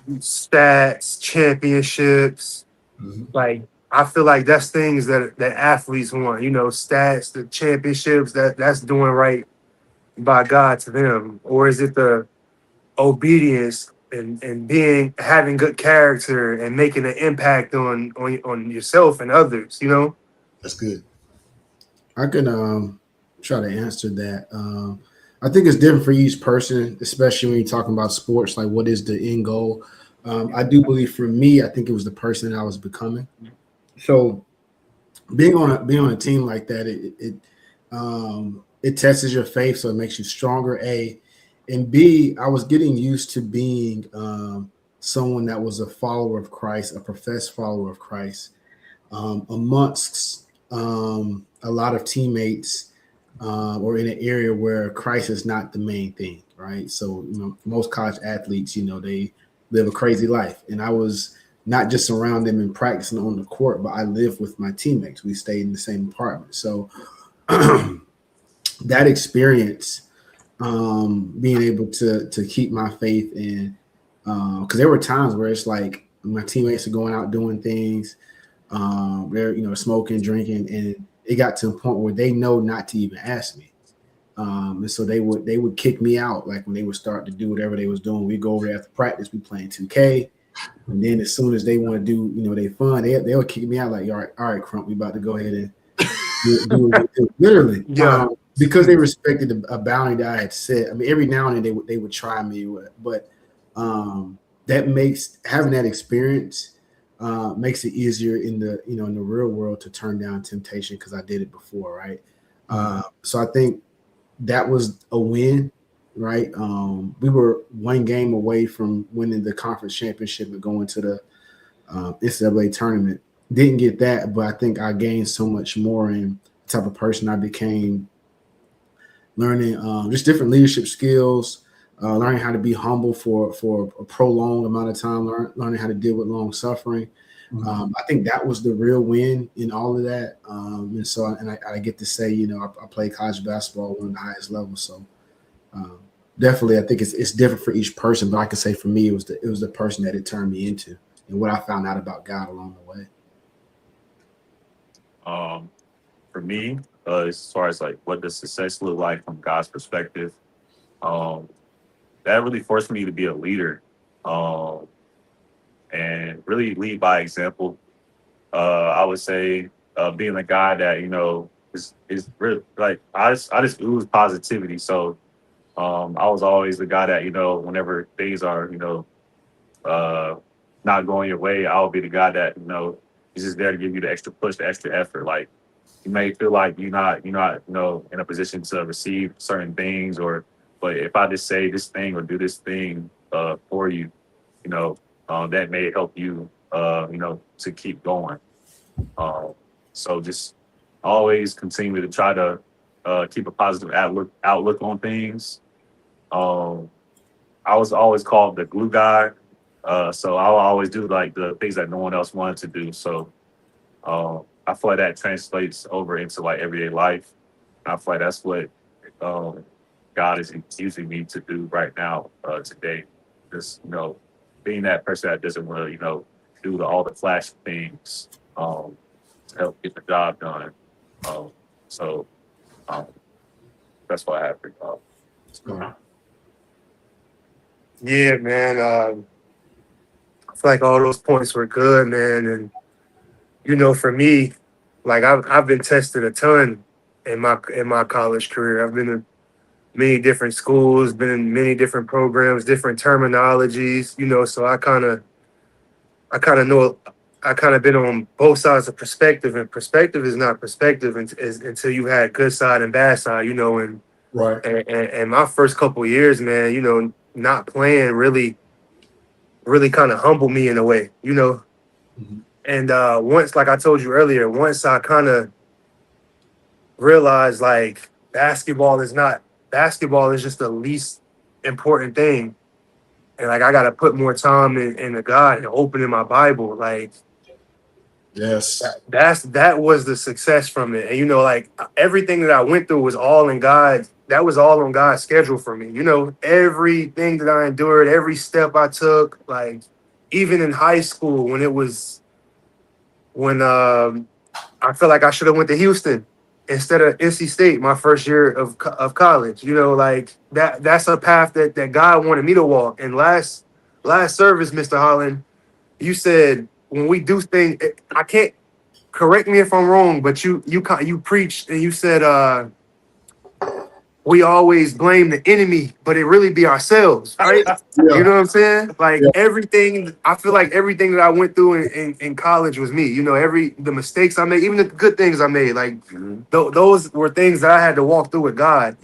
stats, championships.
Mm-hmm.
Like, I feel like that's things that athletes want. Stats, the championships, that's doing right by God to them. Or is it the obedience and having good character and making an impact on yourself and others?
That's good.
I can try to answer that. I think it's different for each person, especially when you're talking about sports. Like, what is the end goal? I do believe for me, I think it was the person that I was becoming. So being on a team like that, it tests your faith, so it makes you stronger. A, and B, I was getting used to being someone that was a follower of Christ, a professed follower of Christ, amongst a lot of teammates, or in an area where Christ is not the main thing, right? So, most college athletes, they live a crazy life, and I was not just around them and practicing on the court, but I lived with my teammates. We stayed in the same apartment. So that experience, being able to keep my faith in, because there were times where it's like my teammates are going out doing things, they're smoking, drinking, and it got to a point where they know not to even ask me. And so they would kick me out. Like, when they would start to do whatever they was doing, we go over there after practice, we playing 2K. And then as soon as they want to do, they fun, they'll kick me out like, all right, Crump, we about to go ahead and do what we do. Literally.
Yeah.
Because they respected a boundary that I had set. I mean, every now and then they would try me, but that makes having that experience makes it easier in the real world to turn down temptation, because I did it before, right? So I think that was a win, right? We were one game away from winning the conference championship and going to the NCAA tournament. Didn't get that, but I think I gained so much more in the type of person I became, learning just different leadership skills, learning how to be humble for a prolonged amount of time, learning how to deal with long suffering. I think that was the real win in all of that. And so I get to say, I played college basketball on the highest level. So definitely, I think it's different for each person. But I can say for me, it was the person that it turned me into, and what I found out about God along the way.
For me, as far as like what does success look like from God's perspective, that really forced me to be a leader, and really lead by example. I would say being a guy that is really like I just ooze positivity. So I was always the guy that whenever things are not going your way, I'll be the guy that is just there to give you the extra push, the extra effort. Like, you may feel like you're not in a position to receive certain things, but if I just say this thing or do this thing for you, that may help you to keep going. So just always continue to try to keep a positive outlook on things. I was always called the glue guy. So I'll always do like the things that no one else wanted to do. So I feel like that translates over into like everyday life. I feel like that's what um, God is using me to do right now, today. Just, being that person that doesn't want to, do all the flash things to help get the job done. Um, so um, that's what I have for y'all.
Yeah, man. I feel like all those points were good, man. And for me, like I've been tested a ton in my college career. I've been in many different schools, been in many different programs, different terminologies. So I kind of know. I kind of been on both sides of perspective, and perspective is not perspective until you had good side and bad side. And
Right.
and my first couple of years, man, not playing really kind of humbled me in a way.
Mhm.
And once, like I told you earlier, once I kind of realized like basketball is just the least important thing. And like I gotta put more time in the God and opening my Bible. Like
Yes.
that was the success from it. And like everything that I went through was all in God. That was all on God's schedule for me. Everything that I endured, every step I took, like even in high school when I feel like I should have went to Houston instead of NC State my first year of college. Like that's a path that God wanted me to walk. And last service, Mr. Holland, you said when we do things, I can't, correct me if I'm wrong, but you preached and you said we always blame the enemy, but it really be ourselves, right?
Yeah.
You know what I'm saying? Like
Yeah.
everything, I feel like everything that I went through in college was me. The mistakes I made, even the good things I made, like those were things that I had to walk through with God.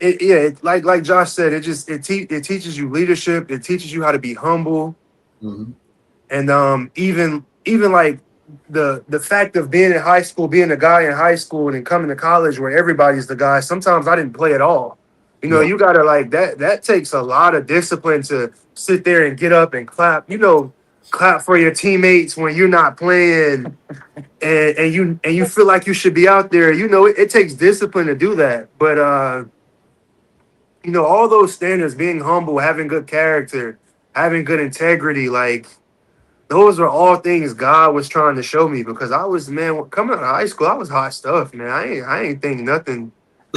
And like Josh said, it teaches you leadership. It teaches you how to be humble.
Mhm.
And even like the fact of being in high school, being a guy in high school and then coming to college where everybody's the guy, sometimes I didn't play at all.
Yeah.
You gotta like that takes a lot of discipline to sit there and get up and clap, clap for your teammates when you're not playing and you feel like you should be out there. It takes discipline to do that. But all those standards, being humble, having good character, having good integrity, like those are all things God was trying to show me because I was, man, coming out of high school, I was hot stuff, man. I ain't think nothing.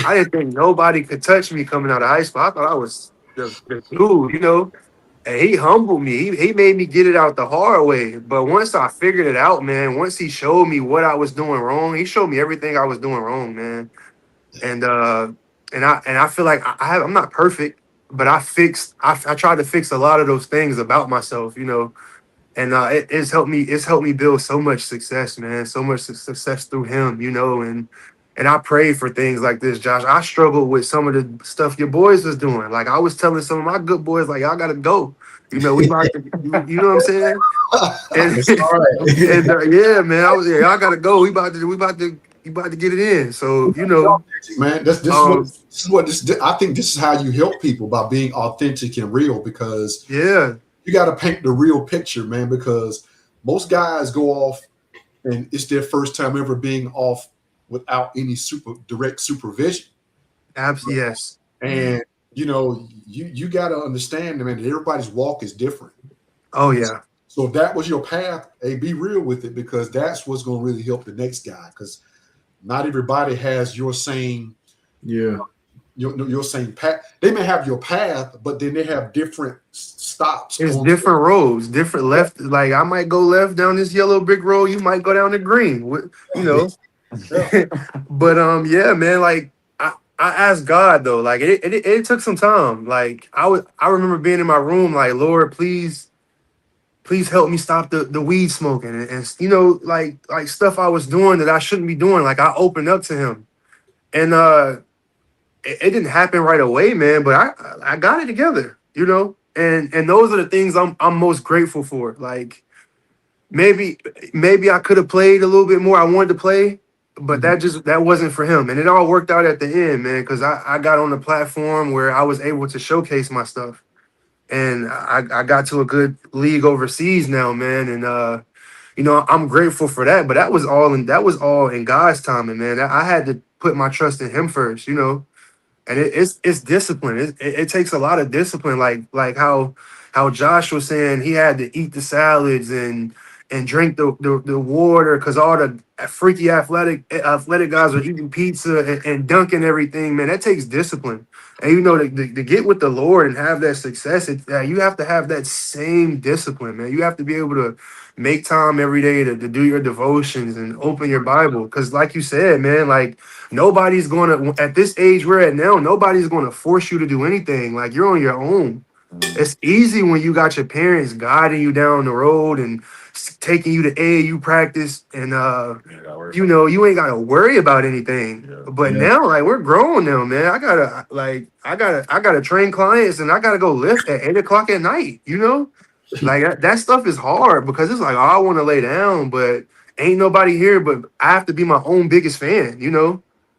I didn't think nobody could touch me coming out of high school. I thought I was the dude. And he humbled me. He made me get it out the hard way. But once I figured it out, man, once he showed me what I was doing wrong, he showed me everything I was doing wrong, man. And I feel like I'm not perfect, but I tried to fix a lot of those things about myself. And it's helped me. It's helped me build so much success, man. So much success through him. And I pray for things like this, Josh. I struggled with some of the stuff your boys was doing. Like I was telling some of my good boys, like y'all gotta go. We about to, you know what I'm saying? And,
It's all right.
and yeah, man, y'all gotta go. We about to get it in. So
Man, this
um,
is what I think this is how you help people by being authentic and real because
yeah,
you got to paint the real picture, man, because most guys go off and it's their first time ever being off without any direct supervision.
absolutely, yes.
And you got to understand, man, that everybody's walk is different.
Oh yeah,
So if that was your path, hey, be real with it because that's what's going to really help the next guy. Because not everybody has your same
Yeah.
your same path. They may have your path, but then they have different stops.
it's different roads, different left. Like I might go left down this yellow brick road. You might go down the green.
Yeah.
But yeah, man. Like I asked God though. Like it took some time. Like I remember being in my room. Like Lord, please help me stop the weed smoking and like stuff I was doing that I shouldn't be doing. Like I opened up to Him, and it didn't happen right away, man. But I got it together. And those are the things I'm most grateful for. Like maybe I could have played a little bit more. I wanted to play, but that wasn't for him. And it all worked out at the end, man, because I got on the platform where I was able to showcase my stuff. And I got to a good league overseas now, man. And I'm grateful for that. But that was all in God's timing, man. I had to put my trust in him first, and it's discipline. It takes a lot of discipline, like how Josh was saying he had to eat the salads and drink the water because all the freaky athletic guys are eating pizza and dunking everything. Man, that takes discipline. And to get with the Lord and have that success, you have to have that same discipline, man. You have to be able to make time every day to do your devotions and open your Bible. Because like you said, man, like nobody's going to, at this age we're at now, nobody's going to force you to do anything. Like you're on your own. It's easy when you got your parents guiding you down the road and taking you to AAU practice, and you ain't gotta worry about anything.
Yeah.
But now, like we're grown now, man. I gotta train clients, and I gotta go lift at 8 o'clock at night. Like that stuff is hard because it's like, oh, I want to lay down, but ain't nobody here. But I have to be my own biggest fan.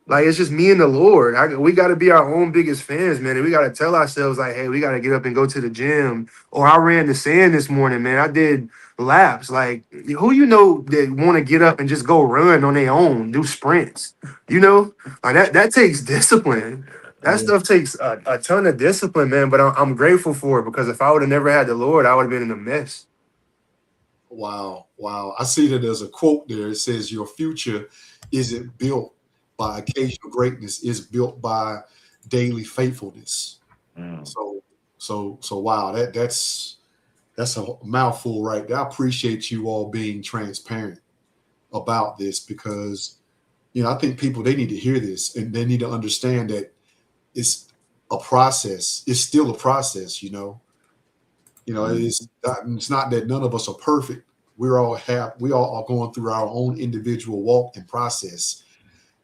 Like it's just me and the Lord. We got to be our own biggest fans, man. And we got to tell ourselves like, hey, we got to get up and go to the gym. Or I ran the sand this morning, man. I did laps. Like who that want to get up and just go run on their own, do sprints. Like that takes discipline. That stuff takes a ton of discipline, man. But I'm grateful for it because if I would have never had the Lord, I would have been in a mess.
Wow. I see that there's a quote there. It says, "Your future isn't built by occasional greatness; it's built by daily faithfulness."
Mm.
So wow, that's a mouthful right there. I appreciate you all being transparent about this because I think people, they need to hear this and they need to understand that it's a process. It's still a process, It's not that none of us are perfect. We all are going through our own individual walk and process.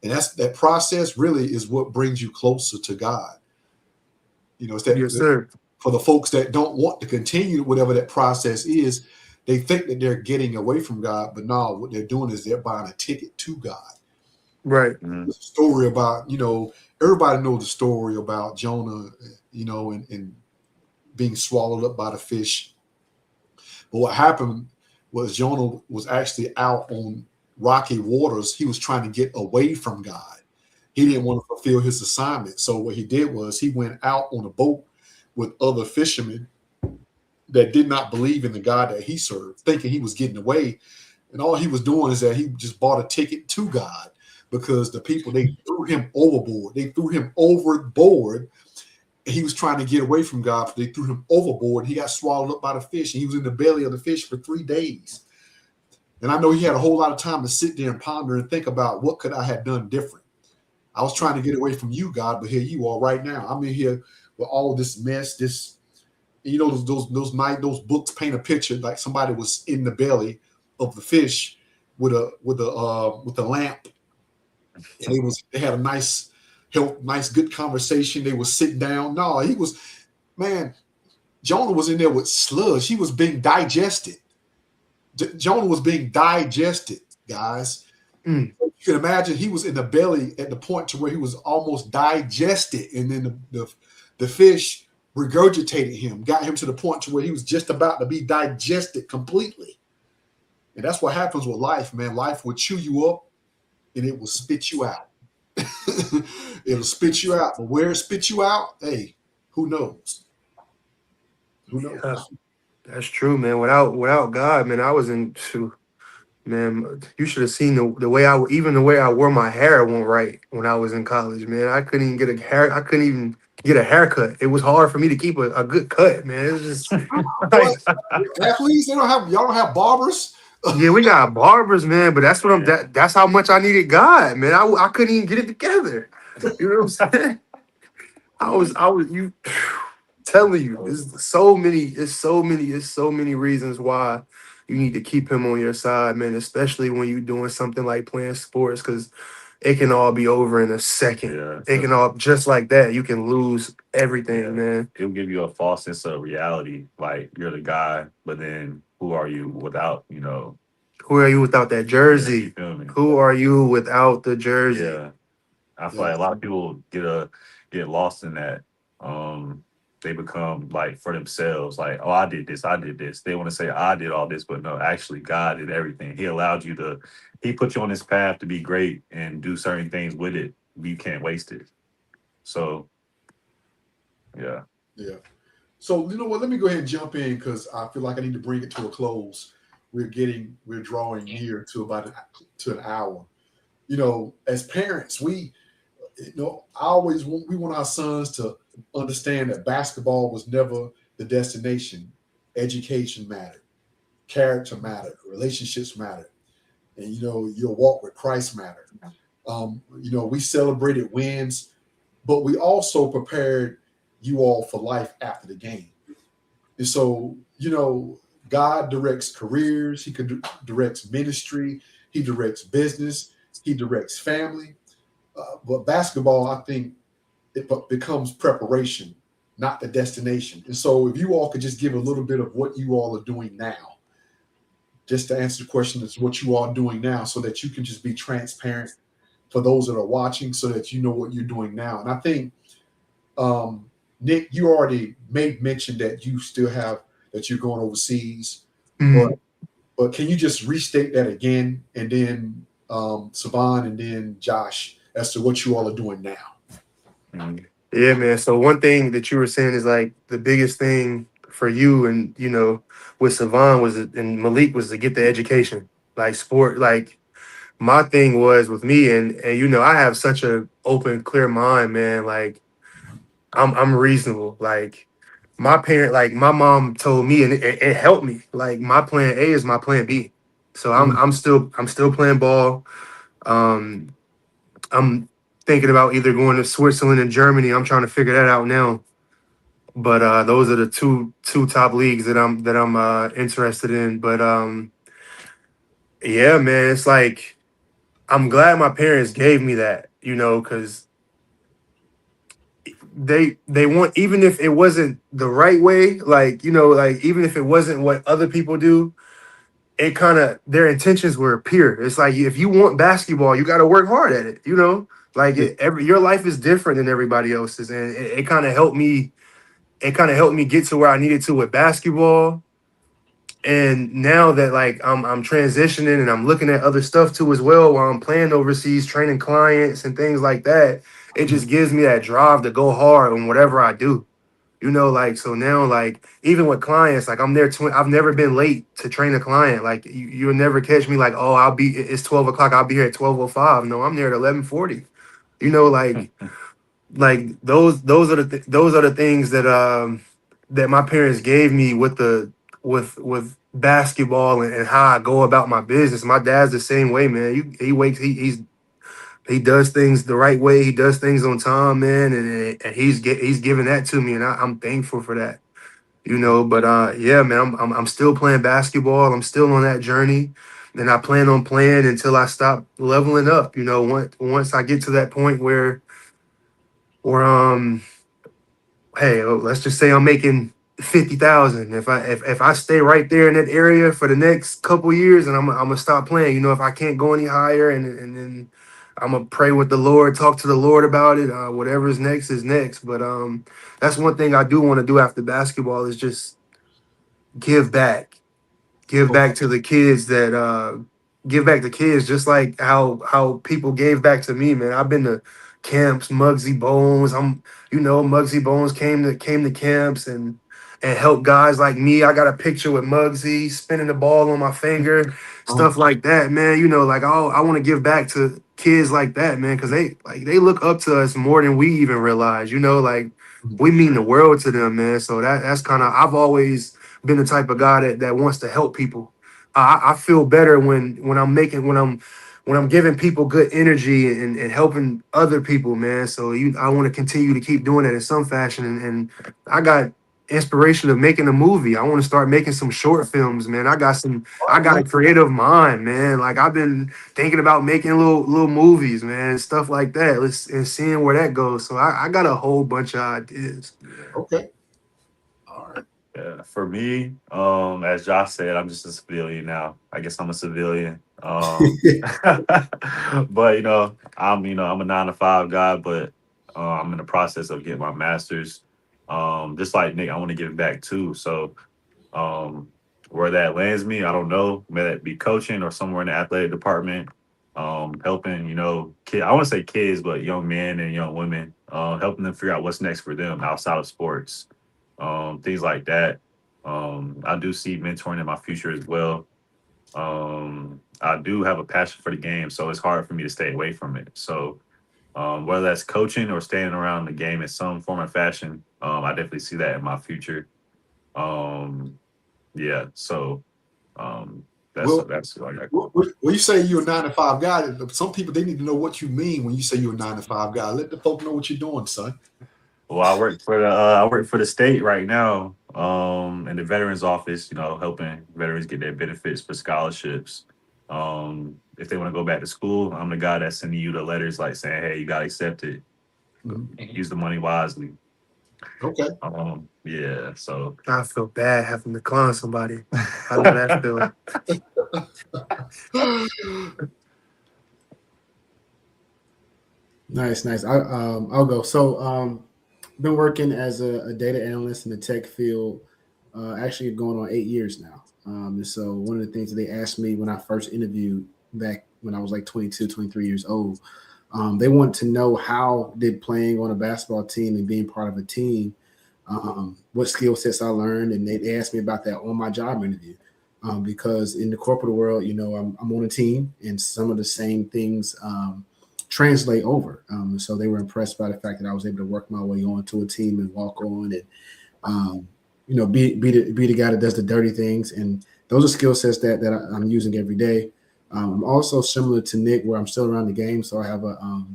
And that process really is what brings you closer to God. It's that
Yes, sir.
for the folks that don't want to continue whatever that process is, they think that they're getting away from God, but no, what they're doing is they're buying a ticket to God.
Right.
Mm.
There's a story about, everybody knows the story about Jonah, and being swallowed up by the fish. But what happened was Jonah was actually out on rocky waters. He was trying to get away from God. He didn't want to fulfill his assignment. So what he did was he went out on a boat with other fishermen that did not believe in the God that he served, thinking he was getting away. And all he was doing is that he just bought a ticket to God because the people, they threw him overboard. They threw him overboard. He was trying to get away from God, but they threw him overboard. He got swallowed up by the fish, and he was in the belly of the fish for 3 days. And I know he had a whole lot of time to sit there and ponder and think about what could I have done different. I was trying to get away from you, God, but here you are right now. I'm in here with all this mess, those books paint a picture like somebody was in the belly of the fish with a lamp, and they had a nice good conversation. They were sitting down. No, Jonah was in there with sludge. He was being digested. Jonah was being digested, guys.
Mm.
You can imagine he was in the belly at the point to where he was almost digested, and then the fish regurgitated him, got him to the point to where he was just about to be digested completely. And that's what happens with life, man. Life will chew you up, and it will spit you out. It'll spit you out, but where it spits you out, hey, who knows? Who knows?
Yeah, that's true, man. Without God, man, I was in. Man, you should have seen the way the way I wore my hair went right when I was in college, man. I couldn't even get a haircut. It was hard for me to keep a good cut, man. It was just like,
Athletes, y'all don't have barbers.
yeah, we got barbers, man, but that's that's how much I needed God, man. I couldn't even get it together. You know what I'm saying? I was you telling you, there's so many reasons why you need to keep him on your side, man, especially when you're doing something like playing sports, because it can all be over in a second.
Yeah.
It can all just like that. You can lose everything,
Yeah.
man.
It'll give you a false sense of reality, like you're the guy, but then who are you without, you know,
Who are you without that
yeah,
jersey?
you feel me?
Who are you without the jersey?
Yeah. I feel
Yeah.
like a lot of people get lost in that. They become like for themselves, like, oh, I did this, I did this. They want to say I did all this, but no, actually God did everything. He allowed you to, he put you on this path to be great and do certain things with it. You can't waste it. So yeah.
Yeah. So you know what? Let me go ahead and jump in because I feel like I need to bring it to a close. We're drawing near to to an hour. You know, as parents, I always we want our sons to understand that basketball was never the destination. Education mattered, character mattered, relationships mattered, and your walk with Christ mattered. We celebrated wins, but we also prepared you all for life after the game. And so, God directs careers, directs ministry, He directs business, He directs family. But basketball, I think, becomes preparation, not the destination. And so, if you all could just give a little bit of what you all are doing now, just to answer the question, is what you are doing now, so that you can just be transparent for those that are watching, so that you know what you're doing now. And I think, Nick, you already made mention that that you're going overseas, but
Mhm.
can you just restate that again, and then Syvon and then Josh, as to what you all are doing now?
Mhm.
Yeah, man. So one thing that you were saying is like the biggest thing for you and with Savon and Malik was to get the education, like sport. Like my thing was with me and I have such a open, clear mind, man. Like I'm reasonable. Like my mom told me, and it helped me. Like my plan A is my plan B. So I'm still playing ball. Um, I'm thinking about either going to Switzerland and Germany. I'm trying to figure that out now. But those are the two top leagues that I'm interested in. But yeah, man, it's like I'm glad my parents gave me that, because they want, even if it wasn't the right way, like like even if it wasn't what other people do, it kind of their intentions were pure. It's like if you want basketball, you got to work hard at it. Like
Yeah.
your life is different than everybody else's, and it kind of helped me. It kind of helped me get to where I needed to with basketball. And now that like I'm transitioning and I'm looking at other stuff too as well while I'm playing overseas, training clients and things like that, it just gives me that drive to go hard on whatever I do. Like so now, like even with clients, like I'm there. I've never been late to train a client. Like you'll never catch me like, oh, it's 12 o'clock. I'll be here at 12:05. No, I'm there at 11:40. Like those are the things that my parents gave me with basketball and how I go about my business. My dad's the same way, man. He wakes he does things the right way. He does things on time, man, and he's giving that to me, and I'm thankful for that. But yeah, man, I'm still playing basketball. I'm still on that journey, and I plan on playing until I stop leveling up. Once I get to that point where hey, let's just say I'm making 50,000. If I stay right there in that area for the next couple years, and I'm gonna stop playing. If I can't go any higher, and then I'm gonna pray with the Lord, talk to the Lord about it. Whatever's next is next. But that's one thing I do want to do after basketball is just give back give
Okay.
back to the kids that give back to kids just like how people gave back to me, man. I've been to camps, Muggsy Bones. Muggsy Bones came to camps and helped guys like me. I got a picture with Muggsy spinning the ball on my finger, stuff like that, man. Like I want to give back to kids like that, man, because they look up to us more than we even realize. Like we mean the world to them, man. So that's kind of I've always been the type of guy that wants to help people. I feel better when I'm giving people good energy and helping other people, man. So I want to continue to keep doing that in some fashion. And I got inspiration of making a movie. I want to start making some short films, man. I got a creative mind, man. Like I've been thinking about making little movies, man, stuff like that. And seeing where that goes. So I got a whole bunch of ideas.
Okay. All right.
Yeah, for me, as Josh said, I'm just a civilian now. I guess I'm a civilian. But I'm a 9 to 5 guy, but I'm in the process of getting my master's. Just like Nick, I want to give back too. So um, where that lands me, I don't know. May that be coaching or somewhere in the athletic department, helping, kid. I want to say kids, but young men and young women, helping them figure out what's next for them outside of sports, things like that. I do see mentoring in my future as well. I do have a passion for the game, so it's hard for me to stay away from it. So whether that's coaching or staying around the game in some form or fashion, I definitely see that in my future. Um, yeah, so that's
Well,
that's what I got going.
when you say you're a 9 to 5 guy, some people they need to know what you mean when you say you're a 9 to 5 guy. Let the folk know what you're doing, son.
Well, I work for the state right now, in the veterans office. Helping veterans get their benefits for scholarships. If they want to go back to school, I'm the guy that's sending you the letters, like saying, "Hey, you got accepted.
Mhm.
Use the money wisely."
Okay.
Yeah. So
I feel bad having to clown somebody. I know that feeling.
Nice, nice. I'll go. So been working as a data analyst in the tech field, actually going on 8 years now. And so one of the things that they asked me when I first interviewed back when I was like 22, 23 years old, they want to know how did playing on a basketball team and being part of a team, what skill sets I learned, and they asked me about that on my job interview. Because in the corporate world, I'm on a team, and some of the same things translate over. So they were impressed by the fact that I was able to work my way onto a team and walk on, and be the guy that does the dirty things. And those are skill sets that I'm using every day. I'm also similar to Nick, where I'm still around the game, so I have a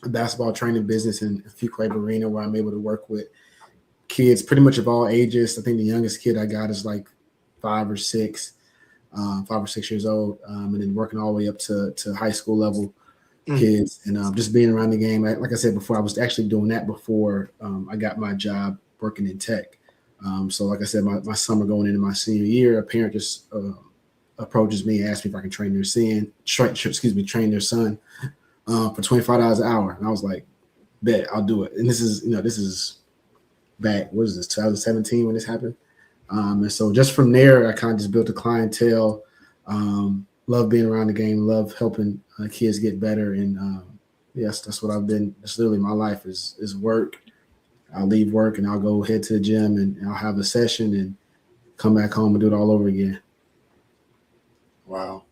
basketball training business in Fuquay Varina, where I'm able to work with kids pretty much of all ages. I think the youngest kid I got is like 5 or 6, 5 or 6 years old, and then working all the way up to high school level kids, and just being around the game. Like I said before, I was actually doing that before I got my job working in tech. So like I said, my summer going into my senior year, a parent just approaches me and asks me if I can train train their son for $25 an hour. And I was like, bet, I'll do it. And this is back, what is this, 2017 when this happened? And so just from there, I kind of just built a clientele. Love being around the game, love helping kids get better. And yes, that's what I've been. That's literally my life is work. I'll leave work and I'll go head to the gym and I'll have a session and come back home and do it all over again.
Wow.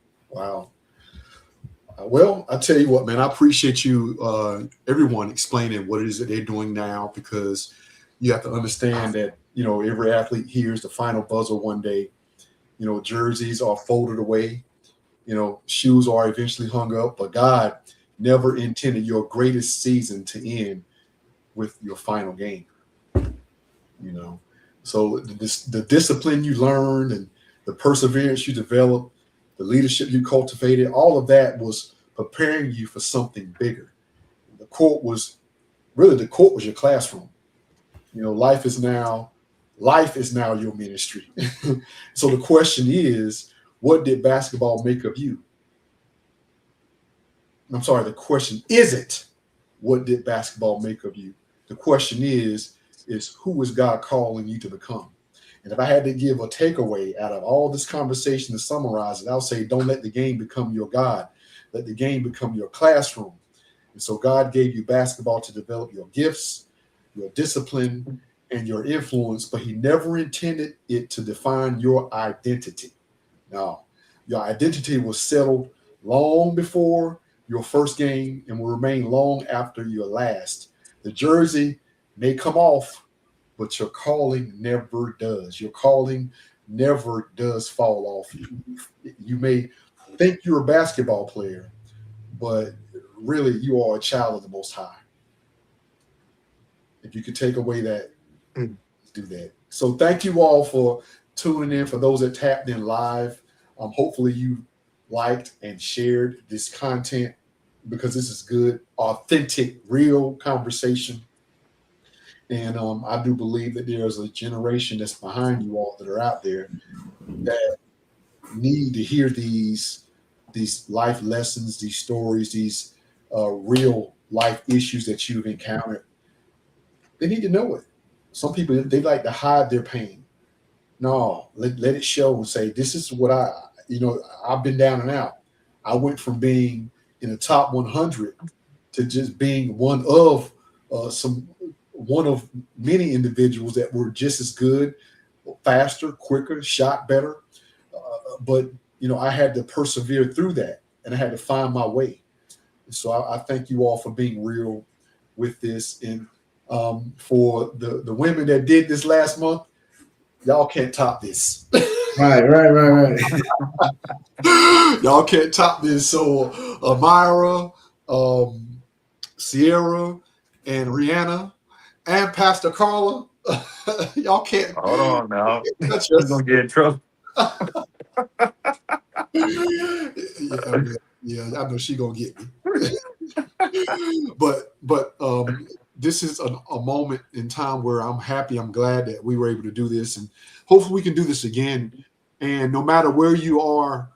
Well, I tell you what, man, I appreciate you, everyone explaining what it is that they're doing now, because you have to understand that, every athlete hears the final buzzer one day. Jerseys are folded away, shoes are eventually hung up, but God never intended your greatest season to end with your final game. So the discipline you learned and the perseverance you developed, the leadership you cultivated, all of that was preparing you for something bigger. The court was your classroom. Life is now your ministry. So the question is, what did basketball make of you? I'm sorry, the question isn't what did basketball make of you? The question is who is God calling you to become? And if I had to give a takeaway out of all this conversation to summarize it, I'll say, don't let the game become your God. Let the game become your classroom. And so God gave you basketball to develop your gifts, your discipline, and your influence, but he never intended it to define your identity. Now, your identity was settled long before your first game and will remain long after your last. The jersey may come off, but your calling never does. Your calling never does fall off. You may think you're a basketball player, but really you are a child of the Most High. If you could take away that, do that. So thank you all for tuning in. For those that tapped in live, hopefully you liked and shared this content, because this is good, authentic, real conversation. And I do believe that there's a generation that's behind you all that are out there that need to hear these life lessons, these stories, these real life issues that you've encountered. They need to know it. Some people, they like to hide their pain. No, let it show and say, this is what I've been down and out. I went from being in the top 100 to just being one of many individuals that were just as good, faster, quicker, shot better. But I had to persevere through that, and I had to find my way. So I thank you all for being real with this. And for the women that did this last month, y'all can't top this.
Right.
Y'all can't top this. So Myra, Sierra, and Rihanna, and Pastor Carla, y'all can't.
Hold on now.
Touch
We're
us.
gonna get in trouble.
Yeah, I know she gonna get me. but this is a moment in time where I'm happy. I'm glad that we were able to do this, and hopefully we can do this again. And no matter where you are,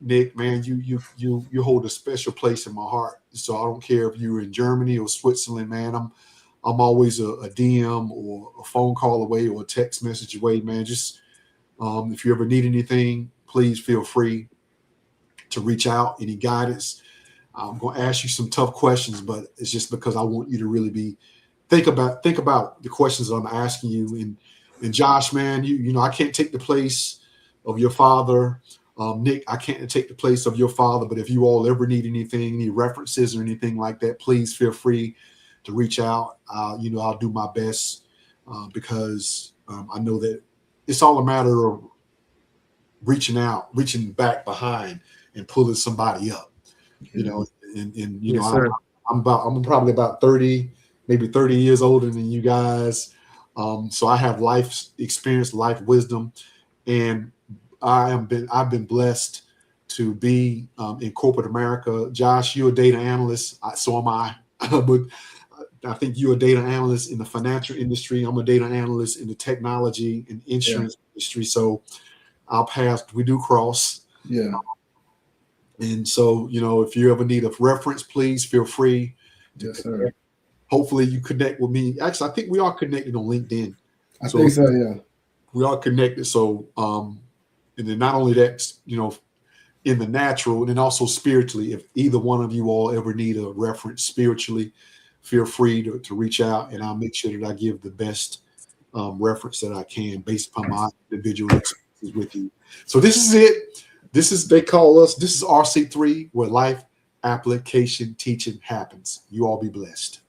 Nick, man, you hold a special place in my heart. So I don't care if you're in Germany or Switzerland, man. I'm always a DM or a phone call away or a text message away, man. Just if you ever need anything, please feel free to reach out. Any guidance. I'm going to ask you some tough questions, but it's just because I want you to really think about the questions that I'm asking you. And Josh, man, I can't take the place of your father. Nick, I can't take the place of your father, but if you all ever need anything, any references or anything like that, please feel free to reach out. I'll do my best because I know that it's all a matter of reaching back behind and pulling somebody up.
Yes, sir.
I'm probably about 30, maybe 30 years older than you guys. So I have life experience, life wisdom, and I've been blessed to be in corporate America. Josh, you're a data analyst, so am I. But I think you're a data analyst in the financial industry. I'm a data analyst in the technology and insurance industry. So our paths, we do cross.
Yeah.
And so, if you ever need a reference, please feel free.
Yes, sir.
Hopefully you connect with me. Actually, I think we are connected on LinkedIn.
I think so, yeah.
We are connected. So, and then not only that, in the natural and then also spiritually, if either one of you all ever need a reference spiritually, feel free to reach out, and I'll make sure that I give the best reference that I can based upon my individual experiences with you. So this is it. This is RC3, where life application teaching happens. You all be blessed.